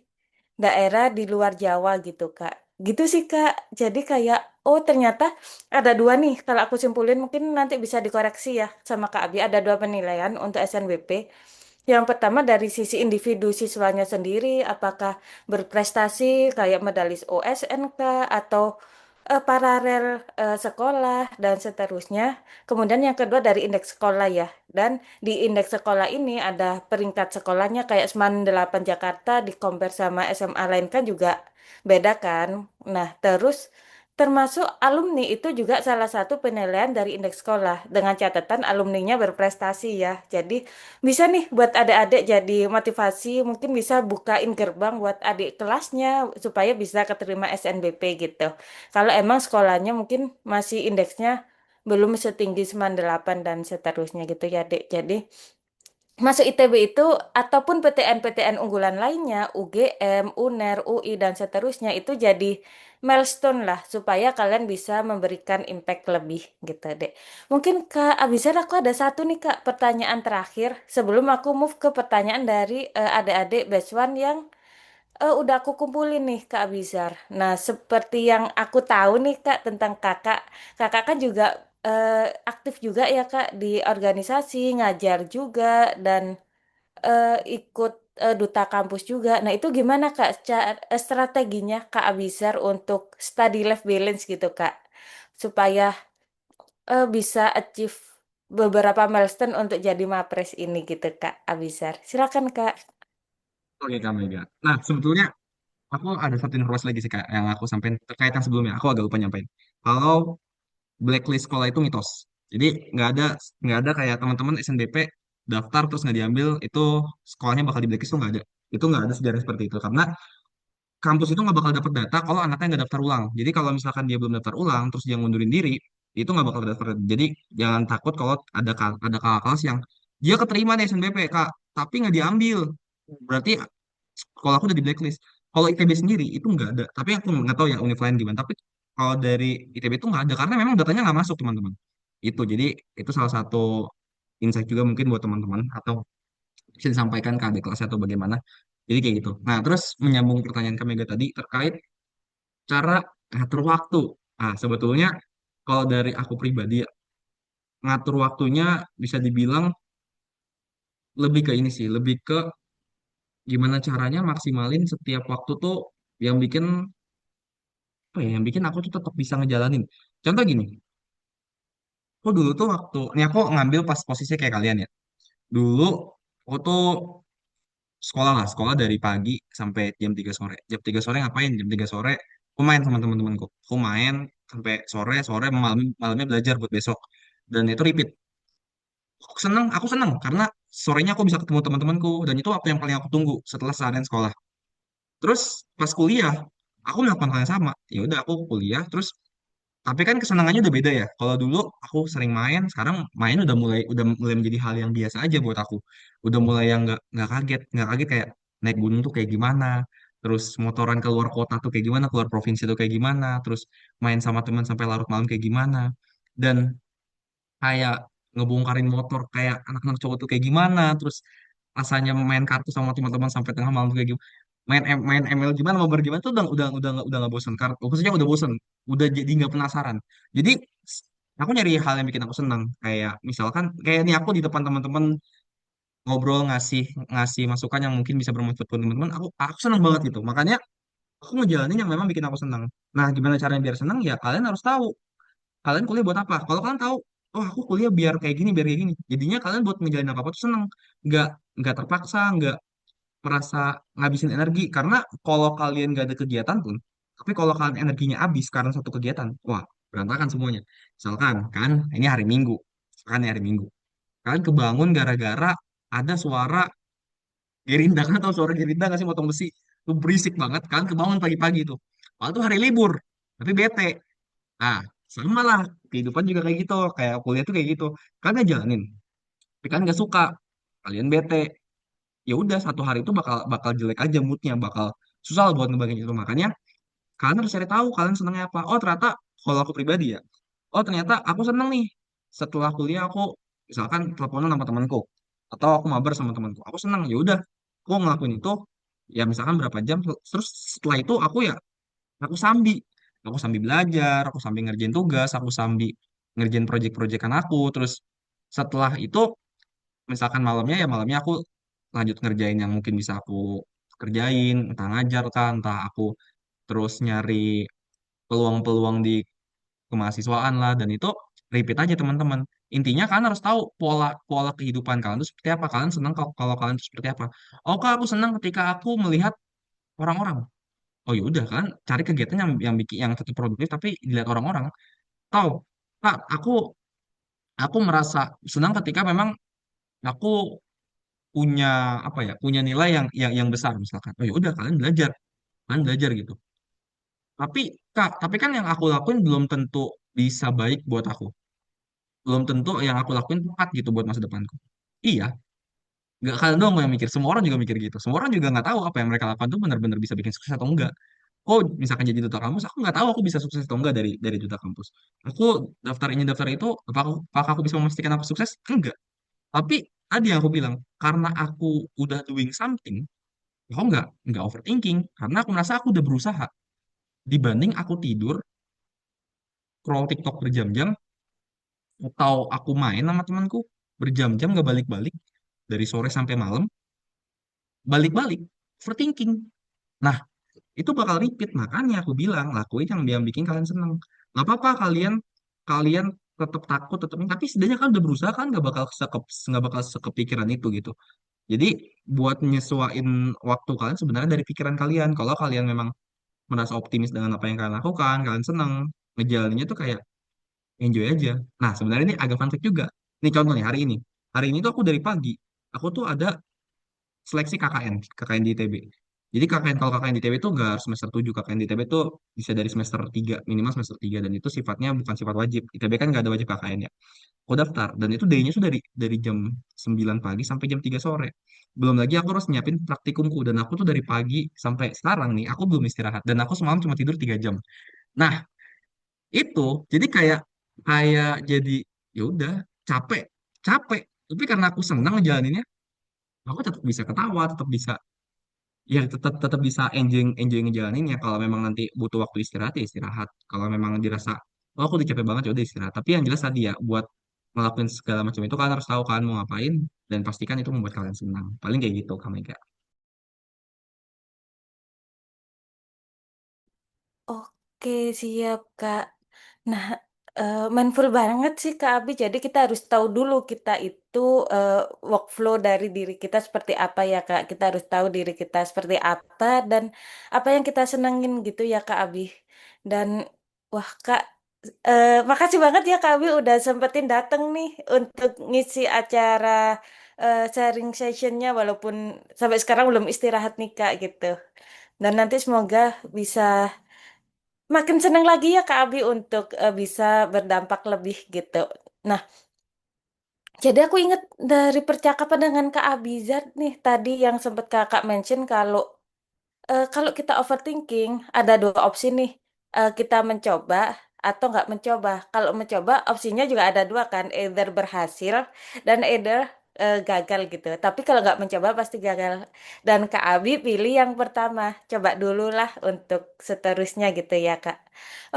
daerah di luar Jawa gitu, Kak. Gitu sih, Kak. Jadi kayak, oh ternyata ada dua nih. Kalau aku simpulin mungkin nanti bisa dikoreksi ya sama Kak Abi. Ada dua penilaian untuk SNBP. Yang pertama dari sisi individu siswanya sendiri, apakah berprestasi kayak medalis OSN kah, atau paralel sekolah dan seterusnya. Kemudian yang kedua dari indeks sekolah ya. Dan di indeks sekolah ini ada peringkat sekolahnya kayak Seman 8 Jakarta di compare sama SMA lain kan juga beda kan. Nah, terus termasuk alumni itu juga salah satu penilaian dari indeks sekolah dengan catatan alumninya berprestasi ya. Jadi bisa nih buat adik-adik jadi motivasi, mungkin bisa bukain gerbang buat adik kelasnya supaya bisa keterima SNBP gitu. Kalau emang sekolahnya mungkin masih indeksnya belum setinggi 98 dan seterusnya gitu ya, Dek. Jadi masuk ITB itu ataupun PTN-PTN unggulan lainnya, UGM, UNER, UI dan seterusnya itu jadi milestone lah supaya kalian bisa memberikan impact lebih gitu, Dek. Mungkin Kak Abizar aku ada satu nih Kak pertanyaan terakhir sebelum aku move ke pertanyaan dari adik-adik batch one yang udah aku kumpulin nih Kak Abizar. Nah, seperti yang aku tahu nih Kak tentang Kakak, Kakak kan juga aktif juga ya Kak di organisasi, ngajar juga dan ikut duta kampus juga. Nah, itu gimana Kak strateginya Kak Abizar untuk study life balance gitu Kak, supaya bisa achieve beberapa milestone untuk jadi mapres ini gitu Kak Abizar. Silakan Kak. Oke, Kak Mega. Nah, sebetulnya aku ada satu informasi lagi sih, Kak, yang aku sampaikan terkait yang sebelumnya. Aku agak lupa nyampein. Kalau blacklist sekolah itu mitos. Jadi nggak ada kayak teman-teman SNBP daftar terus nggak diambil, itu sekolahnya bakal di blacklist, itu nggak ada. Itu nggak ada sejarah seperti itu. Karena kampus itu nggak bakal dapat data kalau anaknya nggak daftar ulang. Jadi kalau misalkan dia belum daftar ulang, terus dia ngundurin diri, itu nggak bakal daftar. Jadi jangan takut kalau ada kakak kelas yang dia keterima nih SNBP, Kak, tapi nggak diambil. Berarti sekolah aku udah di blacklist. Kalau ITB sendiri itu nggak ada. Tapi aku nggak tahu ya univ lain gimana. Tapi kalau dari ITB itu nggak ada karena memang datanya nggak masuk, teman-teman. Itu jadi itu salah satu insight juga mungkin buat teman-teman atau bisa disampaikan ke adik kelas atau bagaimana. Jadi kayak gitu. Nah, terus menyambung pertanyaan kami tadi terkait cara ngatur waktu. Nah, sebetulnya kalau dari aku pribadi ya, ngatur waktunya bisa dibilang lebih ke ini sih, lebih ke gimana caranya maksimalin setiap waktu tuh yang bikin apa ya, yang bikin aku tuh tetap bisa ngejalanin. Contoh gini, aku dulu tuh waktu, ini aku ngambil pas posisi kayak kalian ya. Dulu aku tuh sekolah lah, sekolah dari pagi sampai jam 3 sore. Jam 3 sore ngapain? Jam 3 sore aku main sama teman-temanku. Aku main sampai sore, sore malamnya belajar buat besok. Dan itu repeat. Aku seneng karena sorenya aku bisa ketemu teman-temanku dan itu waktu yang paling aku tunggu setelah seharian sekolah. Terus pas kuliah, aku melakukan hal yang sama. Ya udah aku kuliah, terus tapi kan kesenangannya udah beda ya. Kalau dulu aku sering main, sekarang main udah mulai menjadi hal yang biasa aja buat aku. Udah mulai yang nggak kaget kayak naik gunung tuh kayak gimana, terus motoran keluar kota tuh kayak gimana, keluar provinsi tuh kayak gimana, terus main sama teman sampai larut malam kayak gimana, dan kayak ngebongkarin motor kayak anak-anak cowok tuh kayak gimana, terus rasanya main kartu sama teman-teman sampai tengah malam tuh kayak gimana, main ML gimana, mabar gimana tuh udah nggak bosan, kartu khususnya udah bosan, udah jadi nggak penasaran. Jadi aku nyari hal yang bikin aku senang, kayak misalkan kayak ini aku di depan teman-teman ngobrol, ngasih ngasih masukan yang mungkin bisa bermanfaat buat teman-teman, aku senang banget gitu. Makanya aku ngejalanin yang memang bikin aku senang. Nah, gimana caranya biar senang? Ya kalian harus tahu kalian kuliah buat apa. Kalau kalian tahu, oh aku kuliah biar kayak gini, biar kayak gini, jadinya kalian buat ngejalanin apa apa tuh seneng, nggak nggak terpaksa, nggak merasa ngabisin energi. Karena kalau kalian nggak ada kegiatan pun, tapi kalau kalian energinya habis karena satu kegiatan, wah berantakan semuanya. Misalkan kan ini hari Minggu, kan hari Minggu, kalian kebangun gara-gara ada suara gerinda. Kan atau suara gerinda nggak sih, motong besi itu berisik banget. Kalian kebangun pagi-pagi itu, padahal itu hari libur tapi bete. Nah, sama lah, kehidupan juga kayak gitu, kayak kuliah tuh kayak gitu. Kalian ngejalanin, tapi kalian nggak suka, kalian bete. Ya udah, satu hari itu bakal bakal jelek aja moodnya, bakal susah lah buat ngebagiin itu. Makanya kalian harus cari tahu kalian senangnya apa. Oh ternyata kalau aku pribadi ya, oh ternyata aku seneng nih setelah kuliah aku misalkan teleponan sama temanku atau aku mabar sama temanku. Aku seneng, ya udah, aku ngelakuin itu ya misalkan berapa jam. Terus setelah itu aku sambi aku sambil belajar, aku sambil ngerjain tugas, aku sambil ngerjain proyek-proyekan aku. Terus setelah itu misalkan malamnya, ya malamnya aku lanjut ngerjain yang mungkin bisa aku kerjain, entah ngajar kan, entah aku terus nyari peluang-peluang di kemahasiswaan lah, dan itu repeat aja teman-teman. Intinya kalian harus tahu pola pola kehidupan kalian itu seperti apa. Kalian senang kalau kalau kalian itu seperti apa. Oh kak, aku senang ketika aku melihat orang-orang. Oh ya udah kan, cari kegiatan yang bikin yang tetap produktif tapi dilihat orang-orang. Tahu, kak, aku merasa senang ketika memang aku punya apa ya, punya nilai yang besar misalkan. Oh ya udah, kalian belajar gitu. Tapi kak, tapi kan yang aku lakuin belum tentu bisa baik buat aku. Belum tentu yang aku lakuin tepat gitu buat masa depanku. Iya, nggak kalian doang yang mikir, semua orang juga mikir gitu. Semua orang juga nggak tahu apa yang mereka lakukan tuh benar-benar bisa bikin sukses atau enggak. Oh, misalkan jadi duta kampus, aku nggak tahu aku bisa sukses atau enggak dari duta kampus. Aku daftar ini daftar itu, apakah aku bisa memastikan aku sukses? Enggak. Tapi tadi yang aku bilang, karena aku udah doing something, aku nggak overthinking, karena aku merasa aku udah berusaha. Dibanding aku tidur, scroll TikTok berjam-jam, atau aku main sama temanku berjam-jam nggak balik-balik dari sore sampai malam, balik-balik, overthinking. Nah, itu bakal repeat. Makanya aku bilang lakuin yang bikin kalian seneng. Nggak apa-apa kalian kalian tetap takut tetap, tapi setidaknya kan udah berusaha kan, nggak bakal sekepikiran itu gitu. Jadi buat nyesuaiin waktu kalian sebenarnya dari pikiran kalian. Kalau kalian memang merasa optimis dengan apa yang kalian lakukan, kalian seneng ngejalaninnya tuh kayak enjoy aja. Nah sebenarnya ini agak fun fact juga. Nih contoh nih hari ini. Hari ini tuh aku dari pagi, aku tuh ada seleksi KKN di ITB. Jadi KKN, kalau KKN di ITB itu nggak harus semester 7, KKN di ITB itu bisa dari semester 3, minimal semester 3, dan itu sifatnya bukan sifat wajib. ITB kan nggak ada wajib KKN ya. Aku daftar, dan itu day-nya tuh dari jam 9 pagi sampai jam 3 sore. Belum lagi aku harus nyiapin praktikumku, dan aku tuh dari pagi sampai sekarang nih, aku belum istirahat, dan aku semalam cuma tidur 3 jam. Nah, itu jadi kayak kayak jadi ya udah, capek, capek. Tapi karena aku senang ngejalaninnya, aku tetap bisa ketawa, tetap bisa, ya tetap tetap bisa enjoy enjoy ngejalaninnya. Kalau memang nanti butuh waktu istirahat ya istirahat, kalau memang dirasa oh aku udah capek banget ya udah istirahat. Tapi yang jelas tadi ya, buat ngelakuin segala macam itu kalian harus tahu kalian mau ngapain, dan pastikan itu membuat kalian senang. Paling kayak gitu Kak Mega. Oke, siap, Kak. Nah, mindful banget sih, Kak Abi. Jadi kita harus tahu dulu kita itu eh, workflow dari diri kita seperti apa ya, Kak. Kita harus tahu diri kita seperti apa dan apa yang kita senengin gitu ya, Kak Abi. Dan wah, Kak, makasih banget ya, Kak Abi udah sempetin dateng nih untuk ngisi acara sharing sessionnya walaupun sampai sekarang belum istirahat nih, Kak, gitu. Dan nanti semoga bisa makin seneng lagi ya Kak Abi untuk bisa berdampak lebih gitu. Nah, jadi aku ingat dari percakapan dengan Kak Abizar nih tadi yang sempat Kakak mention kalau kalau kita overthinking ada dua opsi nih. Kita mencoba atau nggak mencoba. Kalau mencoba opsinya juga ada dua kan, either berhasil dan either gagal gitu. Tapi kalau nggak mencoba pasti gagal. Dan Kak Abi pilih yang pertama. Coba dulu lah untuk seterusnya gitu ya Kak.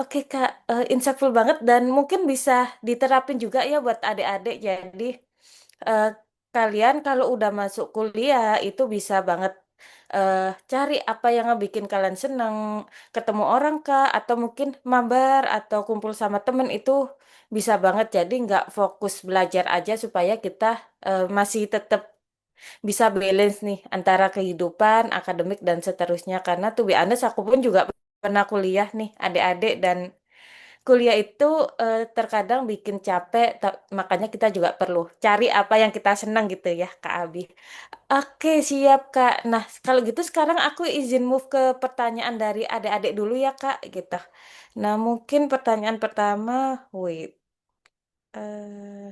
Oke Kak, insightful banget dan mungkin bisa diterapin juga ya buat adik-adik. Jadi eh, kalian kalau udah masuk kuliah itu bisa banget eh, cari apa yang bikin kalian seneng, ketemu orang kah, atau mungkin mabar atau kumpul sama temen itu bisa banget. Jadi nggak fokus belajar aja supaya kita masih tetap bisa balance nih antara kehidupan, akademik dan seterusnya. Karena tuh be honest aku pun juga pernah kuliah nih adik-adik dan kuliah itu terkadang bikin capek, makanya kita juga perlu cari apa yang kita senang gitu ya, Kak Abi. Oke, siap, Kak. Nah, kalau gitu sekarang aku izin move ke pertanyaan dari adik-adik dulu ya, Kak, gitu. Nah, mungkin pertanyaan pertama, wait, eh,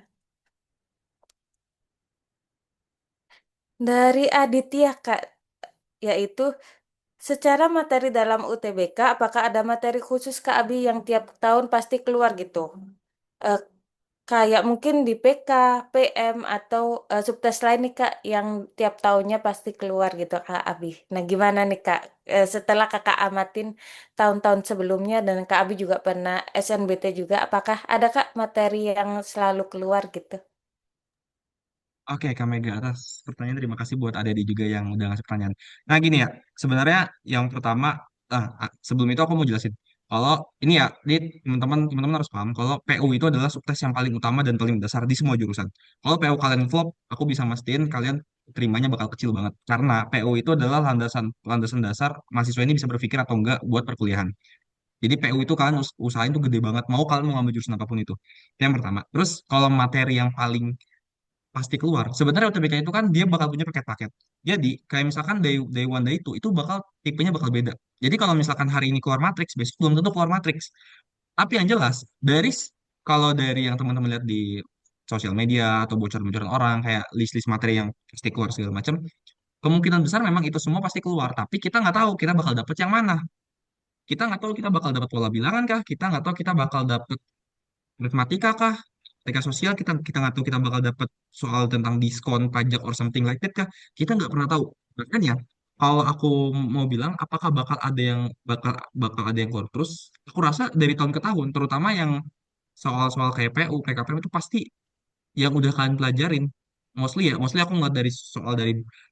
dari Aditya, Kak, yaitu secara materi dalam UTBK, apakah ada materi khusus Kak Abi yang tiap tahun pasti keluar gitu? Eh, Kayak mungkin di PK, PM, atau subtes lain nih Kak yang tiap tahunnya pasti keluar gitu Kak Abi. Nah gimana nih Kak, setelah Kakak amatin tahun-tahun sebelumnya dan Kak Abi juga pernah SNBT juga, apakah ada Kak materi yang selalu keluar gitu? Oke Kak Mega, atas pertanyaan terima kasih buat Ade juga yang udah ngasih pertanyaan. Nah gini ya, sebenarnya yang pertama, sebelum itu aku mau jelasin. Kalau ini ya, ini teman-teman harus paham kalau PU itu adalah subtes yang paling utama dan paling dasar di semua jurusan. Kalau PU kalian flop, aku bisa mastiin kalian terimanya bakal kecil banget karena PU itu adalah landasan landasan dasar mahasiswa ini bisa berpikir atau enggak buat perkuliahan. Jadi PU itu kalian usahain tuh gede banget mau kalian mau ngambil jurusan apapun itu. Itu yang pertama. Terus kalau materi yang paling pasti keluar. Sebenarnya UTBK itu kan dia bakal punya paket-paket. Jadi kayak misalkan day one day itu bakal tipenya bakal beda. Jadi kalau misalkan hari ini keluar matriks, besok belum tentu keluar matriks. Tapi yang jelas kalau dari yang teman-teman lihat di sosial media atau bocoran-bocoran orang kayak list-list materi yang pasti keluar segala macam, kemungkinan besar memang itu semua pasti keluar. Tapi kita nggak tahu kita bakal dapet yang mana. Kita nggak tahu kita bakal dapat pola bilangan kah? Kita nggak tahu kita bakal dapet matematika kah? Matematika sosial kita nggak tahu kita bakal dapat soal tentang diskon pajak or something like that kah? Kita nggak pernah tahu. Bahkan ya, kalau aku mau bilang apakah bakal bakal ada yang keluar terus, aku rasa dari tahun ke tahun, terutama yang soal-soal kayak PU, PKPU itu pasti yang udah kalian pelajarin. Mostly aku ngeliat dari soal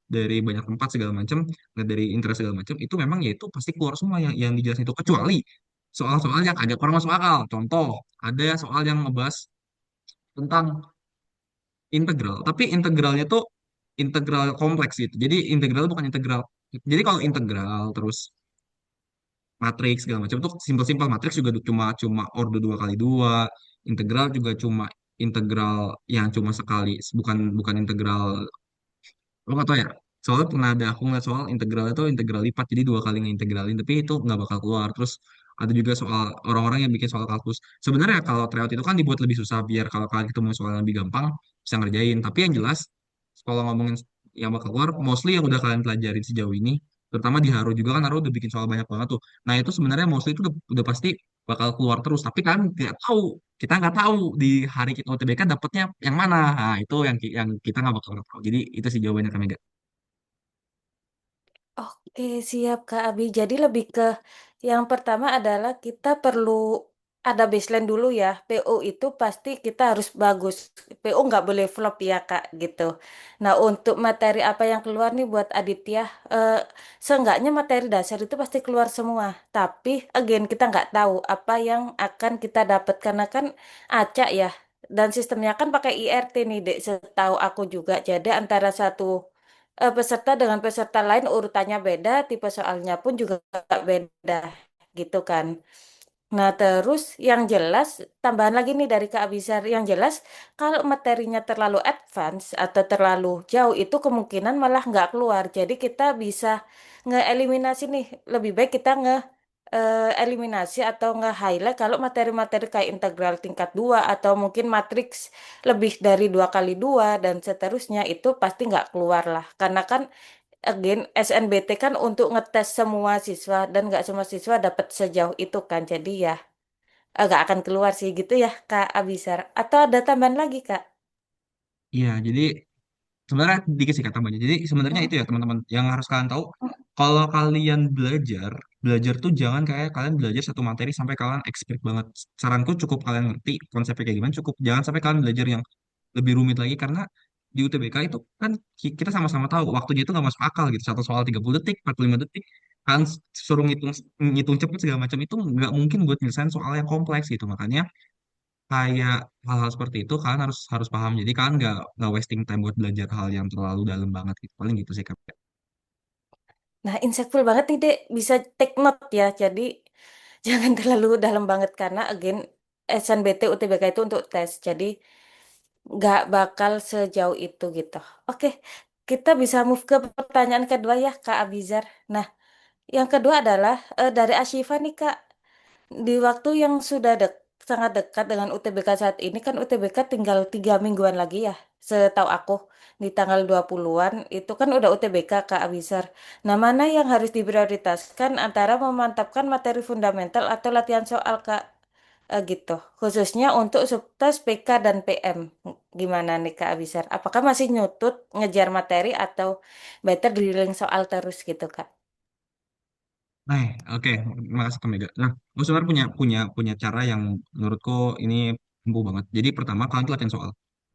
dari banyak tempat segala macam, ngeliat dari interest segala macam, itu memang ya itu pasti keluar semua yang dijelasin itu kecuali soal-soal yang agak kurang masuk akal. Contoh, ada soal yang ngebahas tentang integral, tapi integralnya tuh integral kompleks gitu. Jadi integral bukan integral. Jadi kalau integral terus matriks segala macam tuh simpel-simpel matriks juga cuma cuma ordo 2 kali 2, integral juga cuma integral yang cuma sekali, bukan bukan integral. Lo nggak tahu ya? Soalnya pernah ada aku ngeliat soal integral itu integral lipat, jadi 2 kali ngeintegralin, tapi itu nggak bakal keluar. Terus ada juga soal orang-orang yang bikin soal kalkulus. Sebenarnya kalau tryout itu kan dibuat lebih susah biar kalau kalian ketemu soal yang lebih gampang bisa ngerjain. Tapi yang jelas kalau ngomongin yang bakal keluar, mostly yang udah kalian pelajarin sejauh ini, terutama di Haro juga kan Haro udah bikin soal banyak banget tuh. Nah itu sebenarnya mostly itu udah pasti bakal keluar terus. Tapi kan nggak tahu, kita nggak tahu di hari kita UTBK dapetnya yang mana. Nah itu yang kita nggak tahu. Jadi itu sih jawabannya kami. Oke, siap Kak Abi. Jadi lebih ke yang pertama adalah kita perlu ada baseline dulu ya. PO itu pasti kita harus bagus. PO nggak boleh flop ya Kak gitu. Nah untuk materi apa yang keluar nih buat Aditya, eh, seenggaknya materi dasar itu pasti keluar semua. Tapi again kita nggak tahu apa yang akan kita dapat karena kan acak ya. Dan sistemnya kan pakai IRT nih, Dek, setahu aku juga. Jadi antara satu peserta dengan peserta lain urutannya beda, tipe soalnya pun juga beda, gitu kan. Nah, terus yang jelas, tambahan lagi nih dari Kak Abizar, yang jelas kalau materinya terlalu advance atau terlalu jauh, itu kemungkinan malah nggak keluar. Jadi kita bisa ngeeliminasi nih, lebih baik kita eliminasi atau nge-highlight kalau materi-materi kayak integral tingkat 2 atau mungkin matriks lebih dari 2 kali 2 dan seterusnya itu pasti nggak keluar lah. Karena kan again SNBT kan untuk ngetes semua siswa dan nggak semua siswa dapat sejauh itu kan. Jadi ya nggak akan keluar sih gitu ya Kak Abisar. Atau ada tambahan lagi Kak? Iya, jadi sebenarnya dikit sih kata banyak. Jadi sebenarnya itu ya teman-teman yang harus kalian tahu. Kalau kalian belajar tuh jangan kayak kalian belajar satu materi sampai kalian expert banget. Saranku cukup kalian ngerti konsepnya kayak gimana, cukup jangan sampai kalian belajar yang lebih rumit lagi karena di UTBK itu kan kita sama-sama tahu waktunya itu nggak masuk akal gitu. Satu soal 30 detik, 45 detik, kan suruh ngitung ngitung cepet segala macam itu nggak mungkin buat nyelesain soal yang kompleks gitu. Makanya kayak hal-hal seperti itu kalian harus harus paham jadi kalian nggak wasting time buat belajar hal yang terlalu dalam banget gitu paling gitu sih kak. Nah, insightful banget nih, Dek. Bisa take note ya. Jadi, jangan terlalu dalam banget karena again SNBT UTBK itu untuk tes. Jadi, nggak bakal sejauh itu gitu. Oke, kita bisa move ke pertanyaan kedua ya, Kak Abizar. Nah, yang kedua adalah dari Ashifa nih, Kak. Di waktu yang sudah sangat dekat dengan UTBK saat ini kan UTBK tinggal 3 mingguan lagi ya. Setahu aku di tanggal 20-an itu kan udah UTBK Kak Abisar. Nah, mana yang harus diprioritaskan antara memantapkan materi fundamental atau latihan soal Kak? Gitu. Khususnya untuk subtes PK dan PM. Gimana nih Kak Abisar? Apakah masih nyutut ngejar materi atau better drilling soal terus gitu Kak? Nah, oke, terima kasih Kak Mega. Nah, gue sebenarnya punya punya punya cara yang menurutku ini ampuh banget. Jadi pertama kalian tuh latihan soal.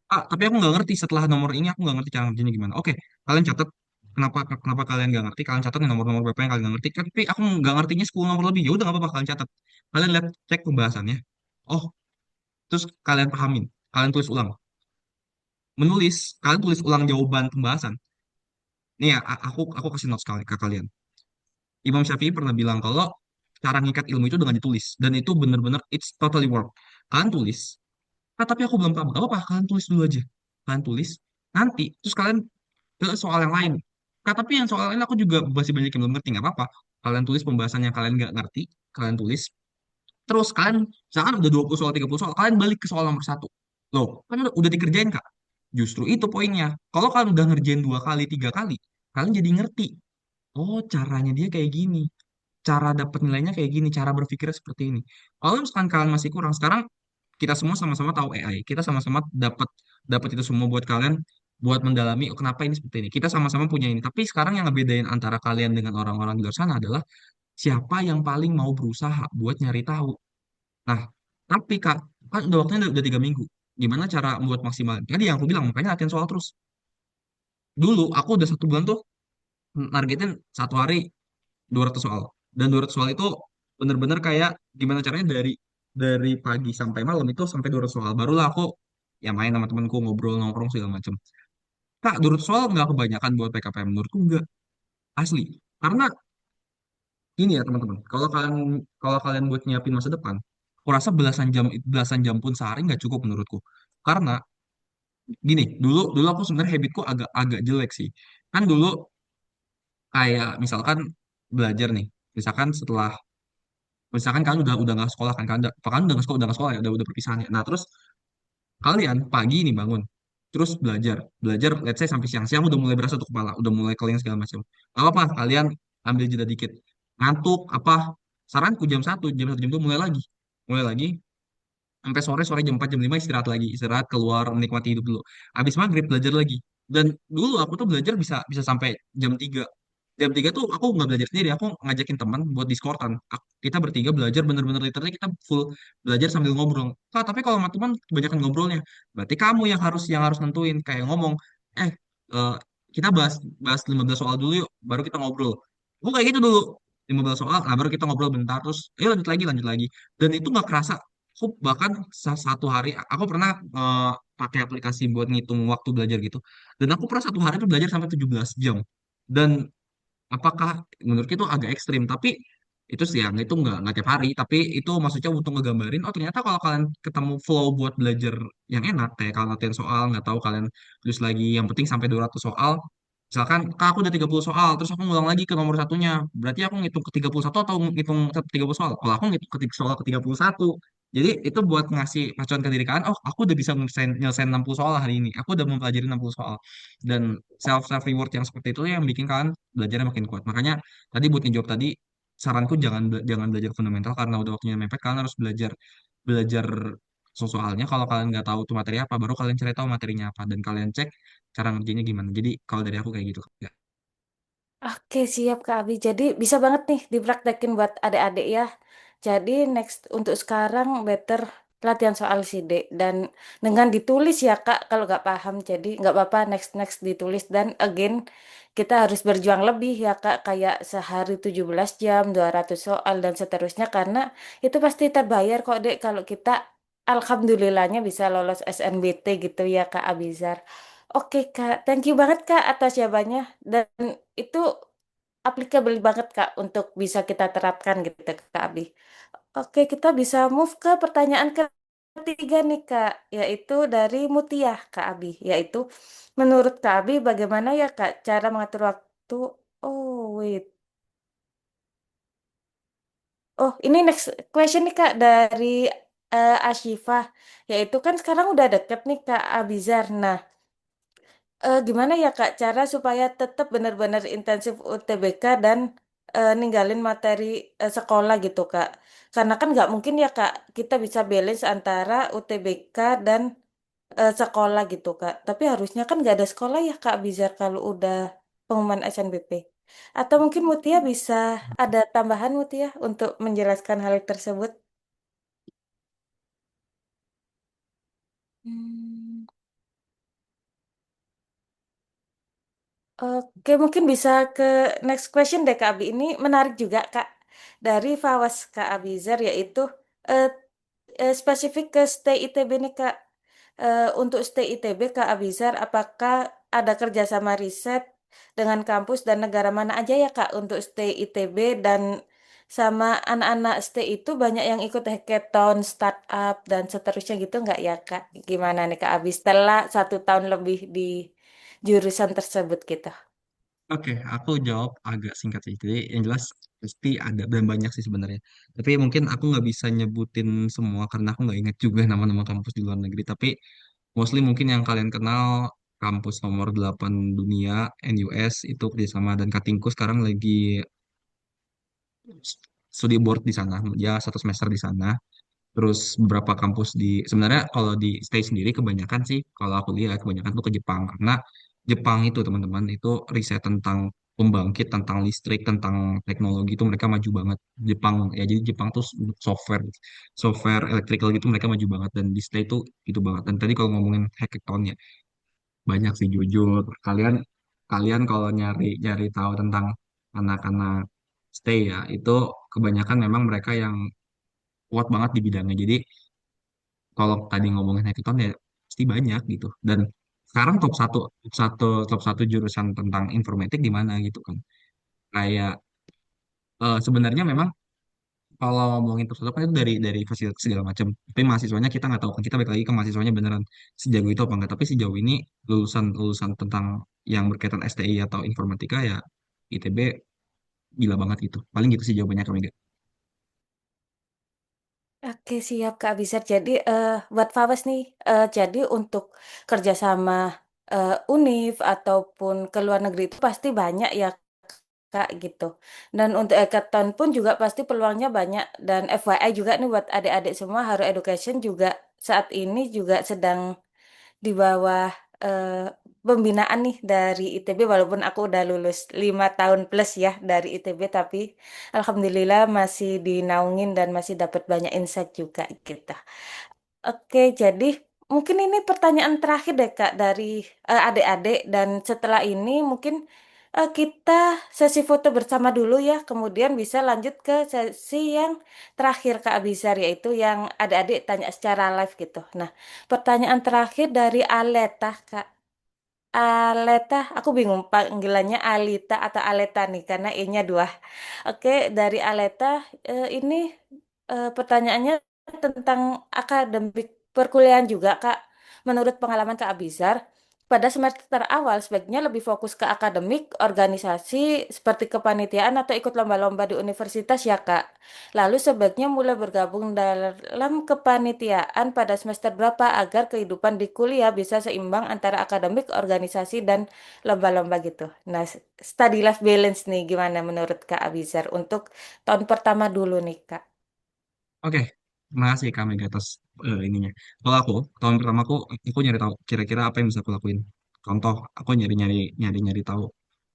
Ah, tapi aku nggak ngerti setelah nomor ini aku nggak ngerti cara ngerjainnya gimana. Oke, kalian catat. Kenapa kenapa kalian nggak ngerti? Kalian catat nih nomor-nomor BP yang kalian nggak ngerti. Tapi aku nggak ngertinya 10 nomor lebih. Ya udah nggak apa-apa kalian catat. Kalian lihat cek pembahasannya. Oh, terus kalian pahamin. Kalian tulis ulang. Menulis, kalian tulis ulang jawaban pembahasan. Nih ya, aku kasih notes ke kalian. Imam Syafi'i pernah bilang kalau cara ngikat ilmu itu dengan ditulis. Dan itu bener-bener it's totally work. Kalian tulis. Ah, tapi aku belum paham. Gak apa-apa, kalian tulis dulu aja. Kalian tulis. Nanti, terus kalian ke soal yang lain. Kak, tapi yang soal lain aku juga masih banyak yang belum ngerti. Nggak apa-apa. Kalian tulis pembahasan yang kalian nggak ngerti. Kalian tulis. Terus kalian, misalkan udah 20 soal, 30 soal, kalian balik ke soal nomor satu. Loh, kan udah dikerjain, Kak. Justru itu poinnya. Kalau kalian udah ngerjain 2 kali, 3 kali, kalian jadi ngerti. Oh, caranya dia kayak gini. Cara dapat nilainya kayak gini. Cara berpikirnya seperti ini. Kalau misalkan kalian masih kurang, sekarang kita semua sama-sama tahu AI. Kita sama-sama dapat dapat itu semua buat kalian buat mendalami, oh, kenapa ini seperti ini. Kita sama-sama punya ini. Tapi sekarang yang ngebedain antara kalian dengan orang-orang di luar sana adalah siapa yang paling mau berusaha buat nyari tahu. Nah, tapi Kak, kan udah waktunya udah 3 minggu. Gimana cara membuat maksimal? Tadi yang aku bilang, makanya latihan soal terus. Dulu aku udah 1 bulan tuh nargetin 1 hari 200 soal. Dan 200 soal itu bener-bener kayak gimana caranya dari pagi sampai malam itu sampai 200 soal. Barulah aku ya main sama temanku ngobrol nongkrong segala macam. Kak, 200 soal nggak kebanyakan buat PKPM menurutku nggak asli. Karena ini ya teman-teman, kalau kalian buat nyiapin masa depan, aku rasa belasan jam pun sehari nggak cukup menurutku. Karena gini, dulu dulu aku sebenarnya habitku agak agak jelek sih. Kan dulu kayak misalkan belajar nih, misalkan setelah misalkan kalian udah nggak sekolah kan kan udah nggak sekolah ya udah perpisahan ya. Nah terus kalian pagi nih bangun terus belajar belajar let's say sampai siang-siang udah mulai berasa tuh kepala udah mulai keling segala macam nggak apa kalian ambil jeda dikit ngantuk apa saranku jam 1 itu mulai lagi sampai sore sore jam 4 jam 5 istirahat lagi istirahat keluar menikmati hidup dulu habis maghrib belajar lagi dan dulu aku tuh belajar bisa bisa sampai jam 3 tuh aku nggak belajar sendiri aku ngajakin teman buat Discordan. Kita bertiga belajar bener-bener literally kita full belajar sambil ngobrol. Kak, tapi kalau sama teman kebanyakan ngobrolnya berarti kamu yang harus nentuin kayak ngomong eh eh, kita bahas bahas 15 soal dulu yuk baru kita ngobrol. Aku kayak gitu dulu 15 soal nah baru kita ngobrol bentar terus lanjut lagi dan itu nggak kerasa. Aku bahkan 1 hari aku pernah pakai aplikasi buat ngitung waktu belajar gitu. Dan aku pernah 1 hari itu belajar sampai 17 jam. Dan apakah menurut itu agak ekstrim? Tapi itu sih yang itu nggak tiap hari. Tapi itu maksudnya untuk ngegambarin. Oh ternyata kalau kalian ketemu flow buat belajar yang enak, kayak kalian latihan soal, nggak tahu kalian tulis lagi. Yang penting sampai 200 soal. Misalkan, kak aku udah 30 soal, terus aku ngulang lagi ke nomor satunya. Berarti aku ngitung ke 31 atau ngitung ke 30 soal? Kalau aku ngitung ke soal ke 31. Jadi itu buat ngasih pacuan ke diri kalian, oh aku udah bisa nyelesain 60 soal hari ini. Aku udah mempelajari 60 soal. Dan self reward yang seperti itu yang bikin kalian belajarnya makin kuat. Makanya tadi buat ngejawab tadi, saranku jangan belajar fundamental karena udah waktunya mepet. Kalian harus belajar belajar soalnya. Kalau kalian nggak tahu itu materi apa, baru kalian cari tahu materinya apa dan kalian cek cara ngerjainnya gimana. Jadi kalau dari aku kayak gitu. Ya. Oke, siap Kak Abi. Jadi bisa banget nih dipraktekin buat adik-adik ya. Jadi next untuk sekarang better latihan soal sidik dan dengan ditulis ya Kak kalau nggak paham. Jadi nggak apa-apa next next ditulis dan again kita harus berjuang lebih ya Kak kayak sehari 17 jam 200 soal dan seterusnya karena itu pasti terbayar kok Dek kalau kita alhamdulillahnya bisa lolos SNBT gitu ya Kak Abizar. Oke Kak, thank you banget Kak atas jawabannya dan itu applicable banget Kak untuk bisa kita terapkan gitu Kak Abi. Oke, kita bisa move ke pertanyaan ketiga nih Kak, yaitu dari Mutia Kak Abi, yaitu menurut Kak Abi bagaimana ya Kak cara mengatur waktu? Oh, wait. Oh, ini next question nih Kak dari Ashifah, yaitu kan sekarang udah deket nih Kak Abizar. Nah, gimana ya Kak cara supaya tetap benar-benar intensif UTBK dan ninggalin materi sekolah gitu Kak. Karena kan nggak mungkin ya Kak kita bisa balance antara UTBK dan sekolah gitu Kak. Tapi harusnya kan nggak ada sekolah ya Kak Bizar kalau udah pengumuman SNBP. Atau mungkin Mutia bisa ada tambahan Mutia untuk menjelaskan hal tersebut. Hmm. Oke, mungkin bisa ke next question deh Kak Abi. Ini menarik juga Kak. Dari Fawas Kak Abizar yaitu eh, spesifik ke stay ITB nih Kak. Untuk stay ITB Kak Abizar, apakah ada kerjasama riset dengan kampus dan negara mana aja ya Kak untuk stay ITB dan sama anak-anak stay itu banyak yang ikut hackathon, startup dan seterusnya gitu nggak ya Kak? Gimana nih Kak Abi setelah 1 tahun lebih di jurusan tersebut gitu? Oke, aku jawab agak singkat sih. Jadi yang jelas pasti ada dan banyak sih sebenarnya. Tapi mungkin aku nggak bisa nyebutin semua karena aku nggak ingat juga nama-nama kampus di luar negeri. Tapi mostly mungkin yang kalian kenal kampus nomor 8 dunia, NUS itu kerjasama dan Katingku sekarang lagi studi board di sana. Ya 1 semester di sana. Terus beberapa kampus di sebenarnya kalau di stay sendiri kebanyakan sih kalau aku lihat kebanyakan tuh ke Jepang karena Jepang itu teman-teman itu riset tentang pembangkit tentang listrik tentang teknologi itu mereka maju banget Jepang ya jadi Jepang tuh software software electrical gitu mereka maju banget dan di stay itu banget dan tadi kalau ngomongin hackathon ya banyak sih jujur kalian kalian kalau nyari nyari tahu tentang anak-anak stay ya itu kebanyakan memang mereka yang kuat banget di bidangnya jadi kalau tadi ngomongin hackathon ya pasti banyak gitu dan sekarang top satu jurusan tentang informatik di mana gitu kan kayak sebenarnya memang kalau ngomongin top satu kan itu dari fasilitas segala macam tapi mahasiswanya kita nggak tahu kan kita balik lagi ke mahasiswanya beneran sejago itu apa enggak tapi sejauh ini lulusan lulusan tentang yang berkaitan STI atau informatika ya ITB gila banget gitu paling gitu sih jawabannya kami. Oke, siap Kak Bizar. Jadi buat Fawaz nih, jadi untuk kerjasama UNIF ataupun ke luar negeri itu pasti banyak ya Kak gitu. Dan untuk hackathon pun juga pasti peluangnya banyak. Dan FYI juga nih buat adik-adik semua, Haro Education juga saat ini juga sedang di bawah eh, pembinaan nih dari ITB walaupun aku udah lulus 5 tahun plus ya dari ITB tapi alhamdulillah masih dinaungin dan masih dapat banyak insight juga gitu. Oke, jadi mungkin ini pertanyaan terakhir deh Kak dari adik-adik dan setelah ini mungkin kita sesi foto bersama dulu ya, kemudian bisa lanjut ke sesi yang terakhir Kak Abizar yaitu yang adik-adik tanya secara live gitu. Nah, pertanyaan terakhir dari Aleta Kak. Aleta, aku bingung panggilannya Alita atau Aleta nih karena E-nya 2. Oke, dari Aleta ini pertanyaannya tentang akademik perkuliahan juga, Kak. Menurut pengalaman Kak Abizar, pada semester awal sebaiknya lebih fokus ke akademik, organisasi seperti kepanitiaan atau ikut lomba-lomba di universitas ya, Kak. Lalu sebaiknya mulai bergabung dalam kepanitiaan pada semester berapa agar kehidupan di kuliah bisa seimbang antara akademik, organisasi, dan lomba-lomba gitu. Nah, study life balance nih gimana menurut Kak Abizar untuk tahun pertama dulu nih, Kak? Oke, terima kasih kami di atas ininya. Kalau aku, tahun pertama aku nyari tahu kira-kira apa yang bisa aku lakuin. Contoh, aku nyari-nyari tahu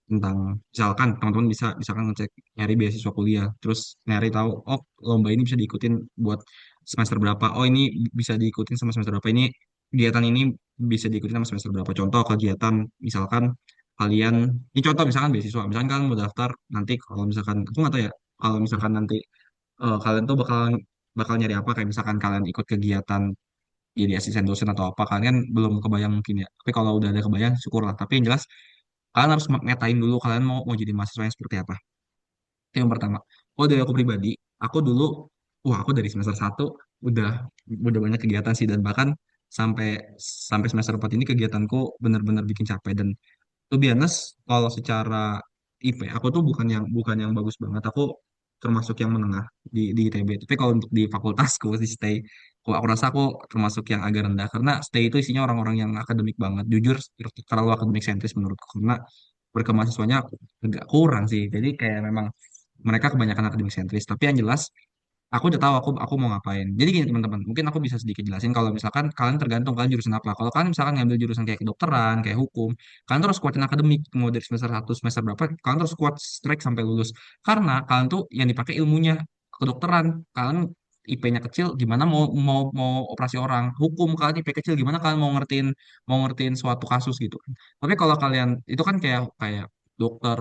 tentang, misalkan teman-teman bisa, misalkan ngecek nyari beasiswa kuliah, terus nyari tahu, oh lomba ini bisa diikutin buat semester berapa, oh ini bisa diikutin sama semester berapa, ini kegiatan ini bisa diikutin sama semester berapa. Contoh kegiatan, misalkan kalian, ini contoh misalkan beasiswa, misalkan kalian mau daftar nanti kalau misalkan, aku nggak tahu ya, kalau misalkan nanti kalian tuh bakal bakal nyari apa kayak misalkan kalian ikut kegiatan jadi asisten dosen atau apa kalian belum kebayang mungkin ya tapi kalau udah ada kebayang syukurlah tapi yang jelas kalian harus metain dulu kalian mau mau jadi mahasiswa yang seperti apa itu yang pertama. Oh dari aku pribadi aku dulu aku dari semester 1 udah udah banyak kegiatan sih dan bahkan sampai sampai semester 4 ini kegiatanku benar-benar bikin capek dan to be honest, kalau secara IP, aku tuh bukan yang bagus banget. Aku termasuk yang menengah di ITB. Tapi kalau untuk di fakultasku di stay, aku rasa aku termasuk yang agak rendah karena stay itu isinya orang-orang yang akademik banget. Jujur terlalu akademik sentris menurutku karena berkemahasiswanya agak kurang sih. Jadi kayak memang mereka kebanyakan akademik sentris. Tapi yang jelas aku udah tahu aku mau ngapain. Jadi gini teman-teman, mungkin aku bisa sedikit jelasin kalau misalkan kalian tergantung kalian jurusan apa. Kalau kalian misalkan ngambil jurusan kayak kedokteran, kayak hukum, kalian terus kuatin akademik mau dari semester 1 semester berapa, kalian terus kuat strike sampai lulus. Karena kalian tuh yang dipakai ilmunya kedokteran, kalian IP-nya kecil, gimana mau mau operasi orang? Hukum kalian IP kecil, gimana kalian mau ngertiin suatu kasus gitu kan? Tapi kalau kalian itu kan kayak kayak dokter,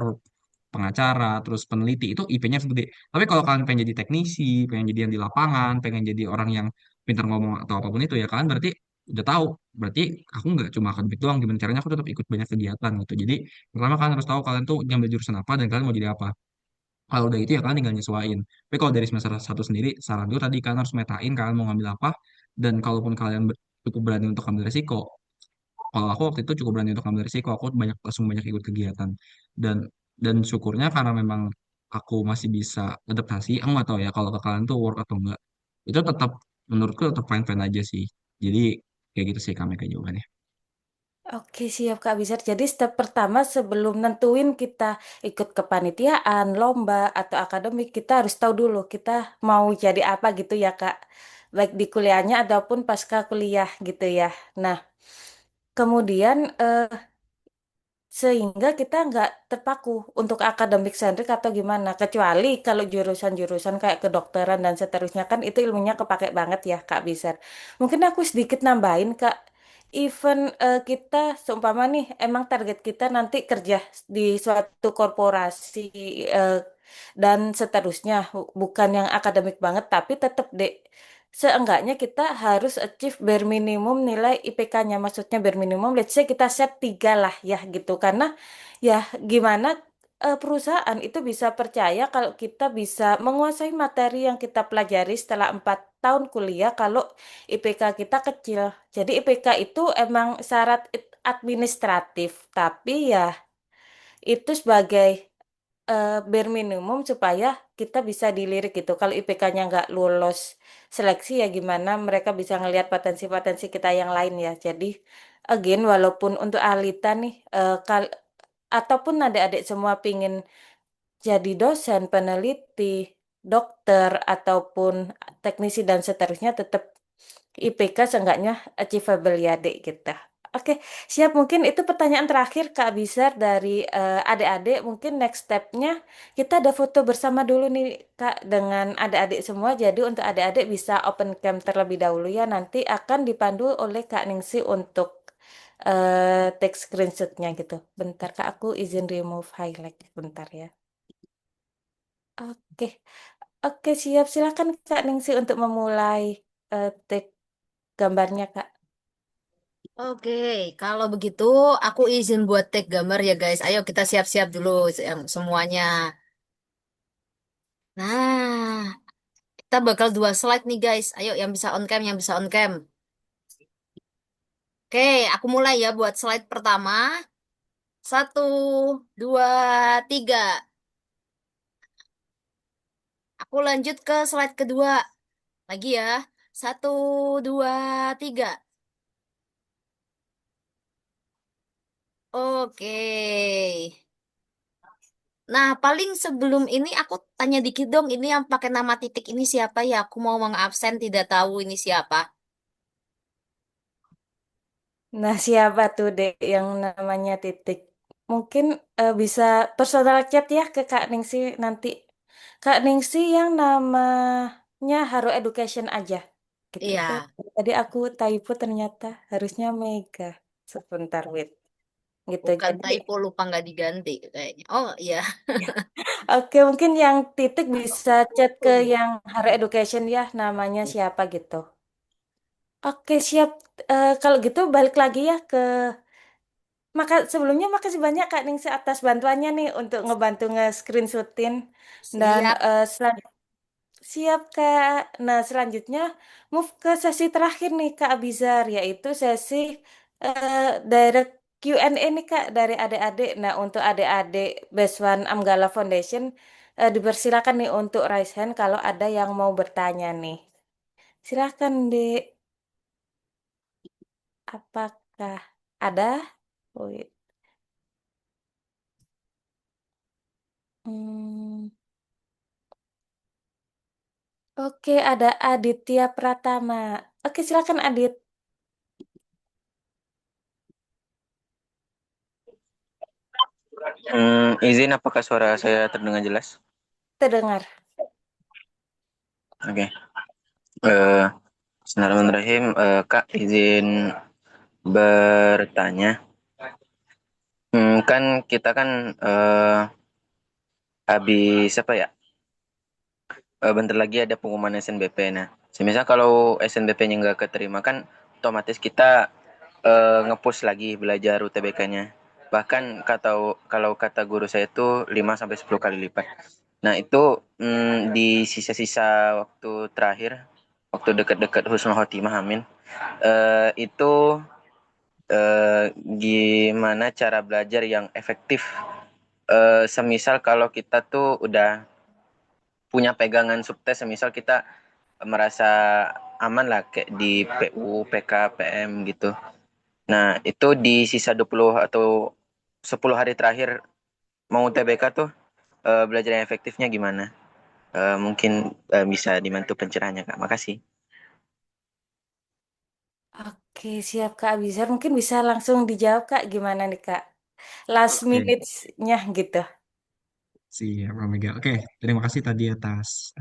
pengacara, terus peneliti itu IP-nya harus gede. Tapi kalau kalian pengen jadi teknisi, pengen jadi yang di lapangan, pengen jadi orang yang pintar ngomong atau apapun itu ya kalian berarti udah tahu. Berarti aku nggak cuma akademik doang, gimana caranya aku tetap ikut banyak kegiatan gitu. Jadi pertama kalian harus tahu kalian tuh ngambil jurusan apa dan kalian mau jadi apa. Kalau udah itu ya kalian tinggal nyesuaiin. Tapi kalau dari semester satu sendiri, saran gue tadi kalian harus metain kalian mau ngambil apa. Dan kalaupun kalian cukup berani untuk ambil resiko, kalau aku waktu itu cukup berani untuk ambil resiko, aku langsung banyak ikut kegiatan. Dan dan syukurnya karena memang aku masih bisa adaptasi, aku nggak tahu ya kalau ke kalian tuh work atau enggak. Itu tetap menurutku tetap fine-fine aja sih. Jadi kayak gitu sih kami kayak jawabannya. Oke, siap Kak Bizar. Jadi step pertama sebelum nentuin kita ikut kepanitiaan, lomba, atau akademik, kita harus tahu dulu kita mau jadi apa gitu ya Kak. Baik di kuliahnya ataupun pasca kuliah gitu ya. Nah, kemudian sehingga kita nggak terpaku untuk akademik sentrik atau gimana. Kecuali kalau jurusan-jurusan kayak kedokteran dan seterusnya kan itu ilmunya kepake banget ya Kak Bizar. Mungkin aku sedikit nambahin Kak. Event kita seumpama nih emang target kita nanti kerja di suatu korporasi eh, dan seterusnya bukan yang akademik banget tapi tetap deh seenggaknya kita harus achieve bare minimum nilai IPK-nya. Maksudnya bare minimum let's say kita set 3 lah ya gitu karena ya gimana perusahaan itu bisa percaya kalau kita bisa menguasai materi yang kita pelajari setelah 4 tahun kuliah kalau IPK kita kecil. Jadi IPK itu emang syarat administratif, tapi ya itu sebagai bare minimum supaya kita bisa dilirik gitu. Kalau IPK-nya nggak lulus seleksi ya gimana mereka bisa ngelihat potensi-potensi kita yang lain ya. Jadi again walaupun untuk Alita nih ataupun adik-adik semua pingin jadi dosen, peneliti, dokter ataupun teknisi dan seterusnya tetap IPK seenggaknya achievable ya dek kita. Oke, siap. Mungkin itu pertanyaan terakhir Kak Bizar dari adik-adik. Mungkin next step-nya kita ada foto bersama dulu nih Kak dengan adik-adik semua. Jadi untuk adik-adik bisa open cam terlebih dahulu ya. Nanti akan dipandu oleh Kak Ningsi untuk take screenshot-nya gitu. Bentar Kak, aku izin remove highlight. Bentar ya. Oke, oke siap. Silakan Kak Ningsi untuk memulai take gambarnya Kak. Oke, kalau begitu aku izin buat take gambar ya guys. Ayo kita siap-siap dulu yang semuanya. Nah, kita bakal 2 slide nih guys. Ayo yang bisa on cam, yang bisa on cam. Oke, aku mulai ya buat slide pertama. 1, 2, 3. Aku lanjut ke slide kedua. Lagi ya. 1, 2, 3. Oke. Nah, paling sebelum ini aku tanya dikit dong, ini yang pakai nama titik ini siapa ya? Aku mau mengabsen, tidak tahu ini siapa. Nah, siapa tuh Dek yang namanya Titik? Mungkin bisa personal chat ya ke Kak Ningsi nanti. Kak Ningsi yang namanya Haro Education aja. Gitu. Oh, Iya, tadi aku typo ternyata harusnya Mega. Sebentar, wait. Gitu. bukan Jadi, typo, lupa nggak diganti kayaknya. Oh iya. oke mungkin yang Titik bisa chat ke yang Haro Education ya, namanya siapa gitu. Oke, siap. Kalau gitu balik lagi ya ke sebelumnya makasih banyak Kak Ningsi atas bantuannya nih untuk ngebantu nge-screenshotin dan Siap. siap Kak. Nah, selanjutnya move ke sesi terakhir nih Kak Abizar yaitu sesi eh, direct Q&A nih Kak dari adik-adik. Nah, untuk adik-adik Beswan Amgala Foundation dipersilakan nih untuk raise hand kalau ada yang mau bertanya nih. Silakan Dek. Apakah ada? Wait. Hmm. Oke, ada Aditya Pratama. Oke, silakan Adit. Izin apakah suara saya terdengar jelas? Terdengar. Oke. Eh, Bismillahirrahmanirrahim. Kak, izin bertanya. Kan kita kan habis apa ya? Bentar lagi ada pengumuman SNBP. Nah, semisal kalau SNBP-nya nggak keterima kan, otomatis kita nge-push lagi belajar UTBK-nya. Bahkan kalau kata guru saya itu 5 sampai 10 kali lipat. Nah, itu di sisa-sisa waktu terakhir, waktu dekat-dekat Husnul Khotimah, amin. Itu gimana cara belajar yang efektif? Semisal kalau kita tuh udah punya pegangan subtes, semisal kita merasa aman lah kayak di PU, PK, PM gitu. Nah, itu di sisa 20 atau 10 hari terakhir mau TBK tuh belajar yang efektifnya gimana? Mungkin bisa dibantu pencerahannya, Kak. Makasih. Oke, siap Kak Abizar. Mungkin bisa langsung dijawab Kak. Gimana nih Kak? Last Oke, minute-nya gitu. siap, Bang Mega. Oke, terima kasih tadi atas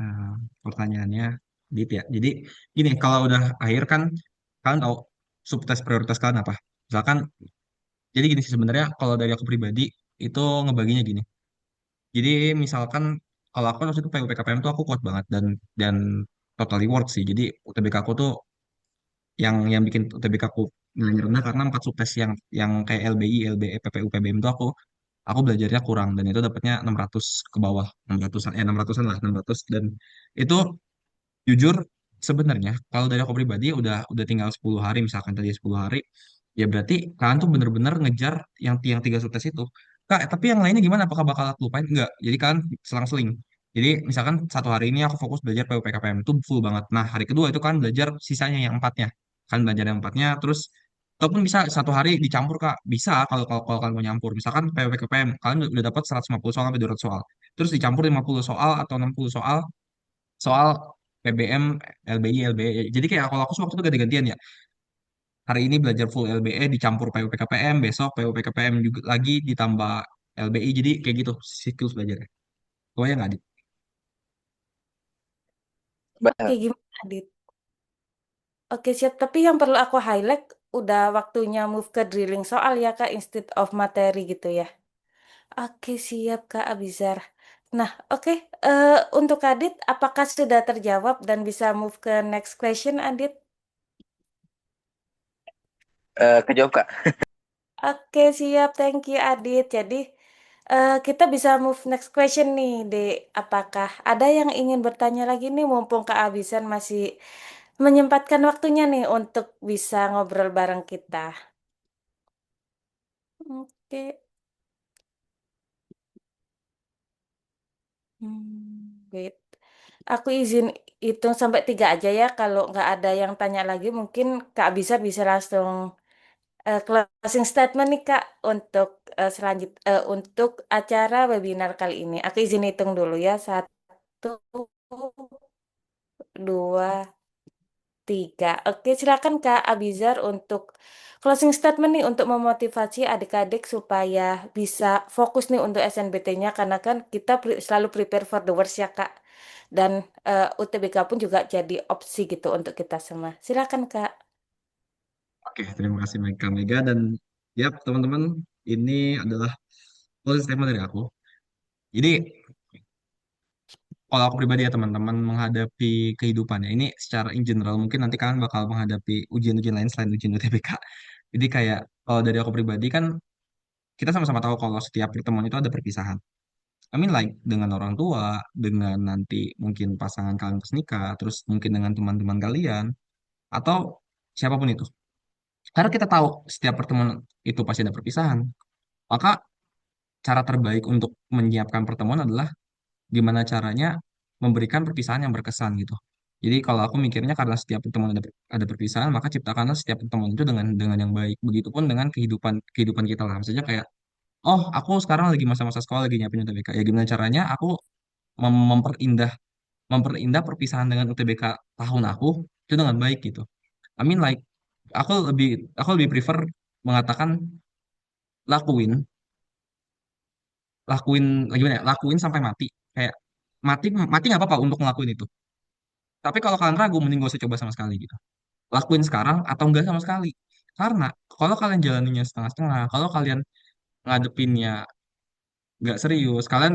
pertanyaannya, Dit ya. Jadi gini, kalau udah akhir kan, kalian tahu subtes prioritas kalian apa? Misalkan, jadi gini sih sebenarnya kalau dari aku pribadi itu ngebaginya gini. Jadi misalkan kalau aku waktu itu PU PKPM tuh aku kuat banget dan totally worth sih. Jadi UTBK aku tuh yang bikin UTBK aku nilainya rendah karena 4 subtes yang kayak LBI, LBE, PPU, PBM tuh aku belajarnya kurang dan itu dapatnya 600 ke bawah, 600-an 600-an lah, 600 dan itu jujur sebenarnya kalau dari aku pribadi udah tinggal 10 hari misalkan tadi 10 hari ya berarti kalian tuh bener-bener ngejar yang 3 subtes itu. Kak, tapi yang lainnya gimana? Apakah bakal aku lupain? Enggak. Jadi kalian selang-seling. Jadi misalkan satu hari ini aku fokus belajar PUPKPM itu full banget. Nah, hari kedua itu kan belajar sisanya yang empatnya. Kan belajar yang empatnya terus ataupun bisa satu hari dicampur Kak. Bisa kalau kalian mau nyampur. Misalkan PUPKPM kalian udah dapat 150 soal sampai 200 soal. Terus dicampur 50 soal atau 60 soal soal PBM, LBI, LBE. Jadi kayak kalau aku sih waktu itu ganti-gantian ya. Hari ini belajar full LBE dicampur PUPKPM, besok PUPKPM juga lagi ditambah LBI. Jadi kayak gitu siklus belajarnya. Kebayang nggak, Dit? Oke, gimana Adit? Oke, siap. Tapi yang perlu aku highlight, udah waktunya move ke drilling soal ya, Kak, instead of materi gitu ya. Oke, siap, Kak Abizar. Nah, oke. Untuk Adit, apakah sudah terjawab dan bisa move ke next question, Adit? Kejawab, Kak. Oke, siap. Thank you, Adit. Jadi, kita bisa move next question nih, Dek. Apakah ada yang ingin bertanya lagi nih, mumpung Kak Abisan masih menyempatkan waktunya nih untuk bisa ngobrol bareng kita. Oke. Wait. Aku izin hitung sampai 3 aja ya. Kalau nggak ada yang tanya lagi, mungkin Kak bisa langsung closing statement nih Kak untuk untuk acara webinar kali ini. Aku izin hitung dulu ya. 1, 2, 3. Oke, silakan Kak Abizar untuk closing statement nih untuk memotivasi adik-adik supaya bisa fokus nih untuk SNBT-nya karena kan kita selalu prepare for the worst ya Kak. Dan UTBK pun juga jadi opsi gitu untuk kita semua. Silakan Kak. Oke, terima kasih Mega Mega dan ya teman-teman ini adalah closing statement dari aku. Jadi kalau aku pribadi ya teman-teman menghadapi kehidupannya ini secara in general mungkin nanti kalian bakal menghadapi ujian-ujian lain selain ujian UTBK. Jadi kayak kalau dari aku pribadi kan kita sama-sama tahu kalau setiap pertemuan itu ada perpisahan. I mean like dengan orang tua, dengan nanti mungkin pasangan kalian pas nikah, terus mungkin dengan teman-teman kalian atau siapapun itu. Karena kita tahu setiap pertemuan itu pasti ada perpisahan, maka cara terbaik untuk menyiapkan pertemuan adalah gimana caranya memberikan perpisahan yang berkesan gitu. Jadi kalau aku mikirnya karena setiap pertemuan ada perpisahan, maka ciptakanlah setiap pertemuan itu dengan yang baik. Begitupun dengan kehidupan kehidupan kita lah. Maksudnya kayak, oh aku sekarang lagi masa-masa sekolah lagi nyiapin UTBK. Ya gimana caranya aku memperindah perpisahan dengan UTBK tahun aku itu dengan baik gitu. I mean like aku lebih prefer mengatakan lakuin lakuin gimana ya, lakuin sampai mati kayak mati mati nggak apa-apa untuk ngelakuin itu Tapi kalau kalian ragu, mending gak usah coba sama sekali gitu. Lakuin sekarang atau enggak sama sekali. Karena kalau kalian jalaninnya setengah-setengah, kalau kalian ngadepinnya nggak serius, kalian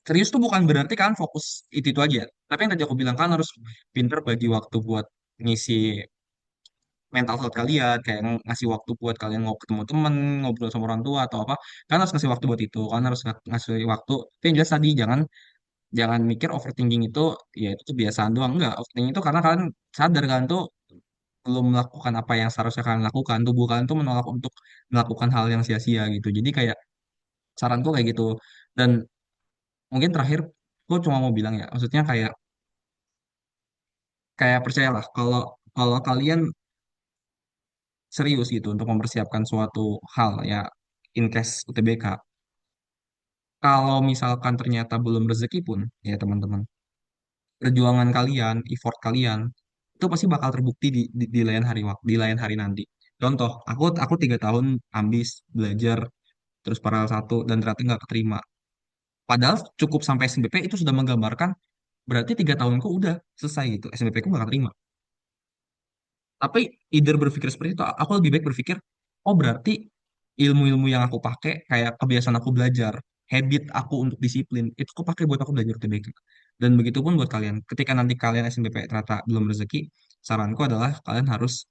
serius tuh bukan berarti kalian fokus itu aja. Tapi yang tadi aku bilang kan harus pinter bagi waktu buat ngisi mental health kalian, kayak ngasih waktu buat kalian mau ketemu temen, ngobrol sama orang tua atau apa, kan harus ngasih waktu buat itu, kan harus ngasih waktu. Tapi yang jelas tadi jangan jangan mikir overthinking itu ya itu kebiasaan doang, enggak. Overthinking itu karena kalian sadar kalian tuh belum melakukan apa yang seharusnya kalian lakukan, tubuh kalian tuh menolak untuk melakukan hal yang sia-sia gitu. Jadi kayak saranku kayak gitu. Dan mungkin terakhir, aku cuma mau bilang ya, maksudnya kayak kayak percayalah kalau kalau kalian serius gitu untuk mempersiapkan suatu hal ya, in case UTBK, kalau misalkan ternyata belum rezeki pun ya teman-teman, perjuangan kalian, effort kalian itu pasti bakal terbukti di lain hari waktu, di lain hari nanti. Contoh, aku 3 tahun ambis belajar terus paralel satu dan ternyata nggak keterima. Padahal cukup sampai SNBP itu sudah menggambarkan berarti 3 tahunku udah selesai gitu, SNBP ku nggak keterima. Tapi either berpikir seperti itu, aku lebih baik berpikir, oh berarti ilmu-ilmu yang aku pakai, kayak kebiasaan aku belajar, habit aku untuk disiplin, itu aku pakai buat aku belajar UTBK. Dan begitu pun buat kalian. Ketika nanti kalian SNBP ternyata belum rezeki, saranku adalah kalian harus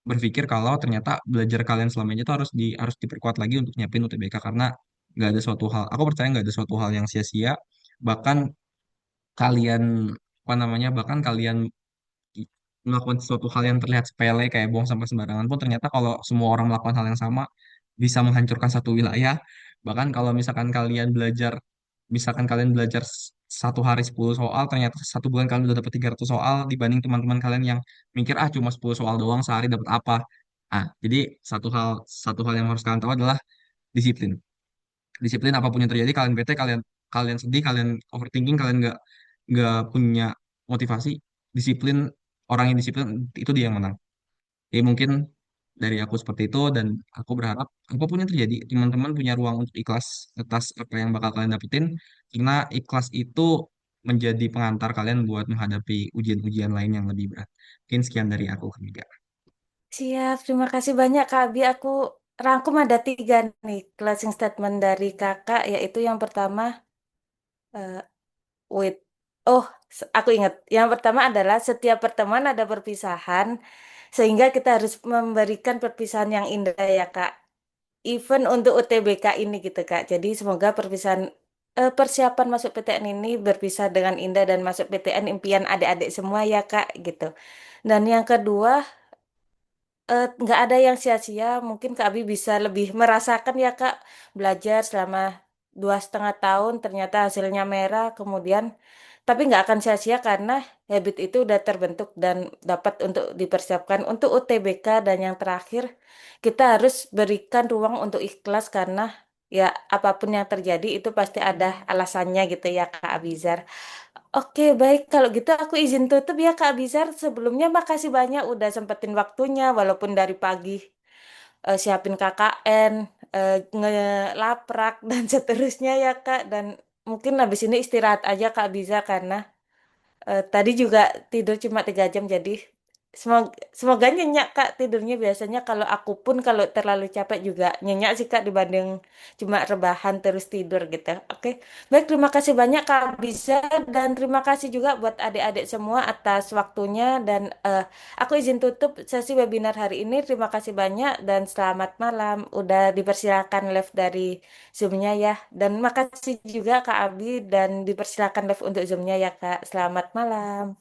berpikir kalau ternyata belajar kalian selama ini tuh harus diperkuat lagi untuk nyiapin UTBK karena nggak ada suatu hal. Aku percaya nggak ada suatu hal yang sia-sia. Bahkan kalian apa namanya? Bahkan kalian melakukan sesuatu hal yang terlihat sepele kayak buang sampah sembarangan pun ternyata kalau semua orang melakukan hal yang sama bisa menghancurkan satu wilayah. Bahkan kalau misalkan kalian belajar satu hari 10 soal, ternyata 1 bulan kalian udah dapat 300 soal dibanding teman-teman kalian yang mikir ah cuma 10 soal doang sehari dapat apa. Ah, jadi satu hal yang harus kalian tahu adalah disiplin. Disiplin apapun yang terjadi, kalian bete, kalian kalian sedih, kalian overthinking, kalian nggak punya motivasi, disiplin, orang yang disiplin itu dia yang menang. Jadi mungkin dari aku seperti itu dan aku berharap apapun yang terjadi teman-teman punya ruang untuk ikhlas atas apa yang bakal kalian dapetin karena ikhlas itu menjadi pengantar kalian buat menghadapi ujian-ujian lain yang lebih berat. Mungkin sekian dari aku ketiga. Siap, terima kasih banyak Kak Abi. Aku rangkum ada 3 nih closing statement dari kakak, yaitu yang pertama, eh, wait, oh, aku ingat. Yang pertama adalah setiap pertemuan ada perpisahan, sehingga kita harus memberikan perpisahan yang indah ya Kak. Even untuk UTBK ini gitu Kak. Jadi semoga persiapan masuk PTN ini berpisah dengan indah dan masuk PTN impian adik-adik semua ya Kak gitu. Dan yang kedua, nggak ada yang sia-sia. Mungkin Kak Abi bisa lebih merasakan ya Kak, belajar selama 2,5 tahun ternyata hasilnya merah, kemudian tapi nggak akan sia-sia karena habit itu udah terbentuk dan dapat untuk dipersiapkan untuk UTBK. Dan yang terakhir, kita harus berikan ruang untuk ikhlas karena ya apapun yang terjadi itu pasti ada alasannya gitu ya Kak Abizar. Oke, baik. Kalau gitu aku izin tutup ya Kak Bizar. Sebelumnya makasih banyak udah sempetin waktunya walaupun dari pagi, siapin KKN, ngelaprak dan seterusnya ya Kak. Dan mungkin habis ini istirahat aja Kak Bizar karena tadi juga tidur cuma 3 jam, jadi semoga nyenyak Kak tidurnya. Biasanya kalau aku pun kalau terlalu capek juga nyenyak sih Kak dibanding cuma rebahan terus tidur gitu. Oke, baik, terima kasih banyak Kak Bisa, dan terima kasih juga buat adik-adik semua atas waktunya. Dan aku izin tutup sesi webinar hari ini. Terima kasih banyak dan selamat malam. Udah dipersilakan live dari Zoom-nya ya. Dan makasih juga Kak Abi dan dipersilakan live untuk Zoom-nya ya Kak. Selamat malam.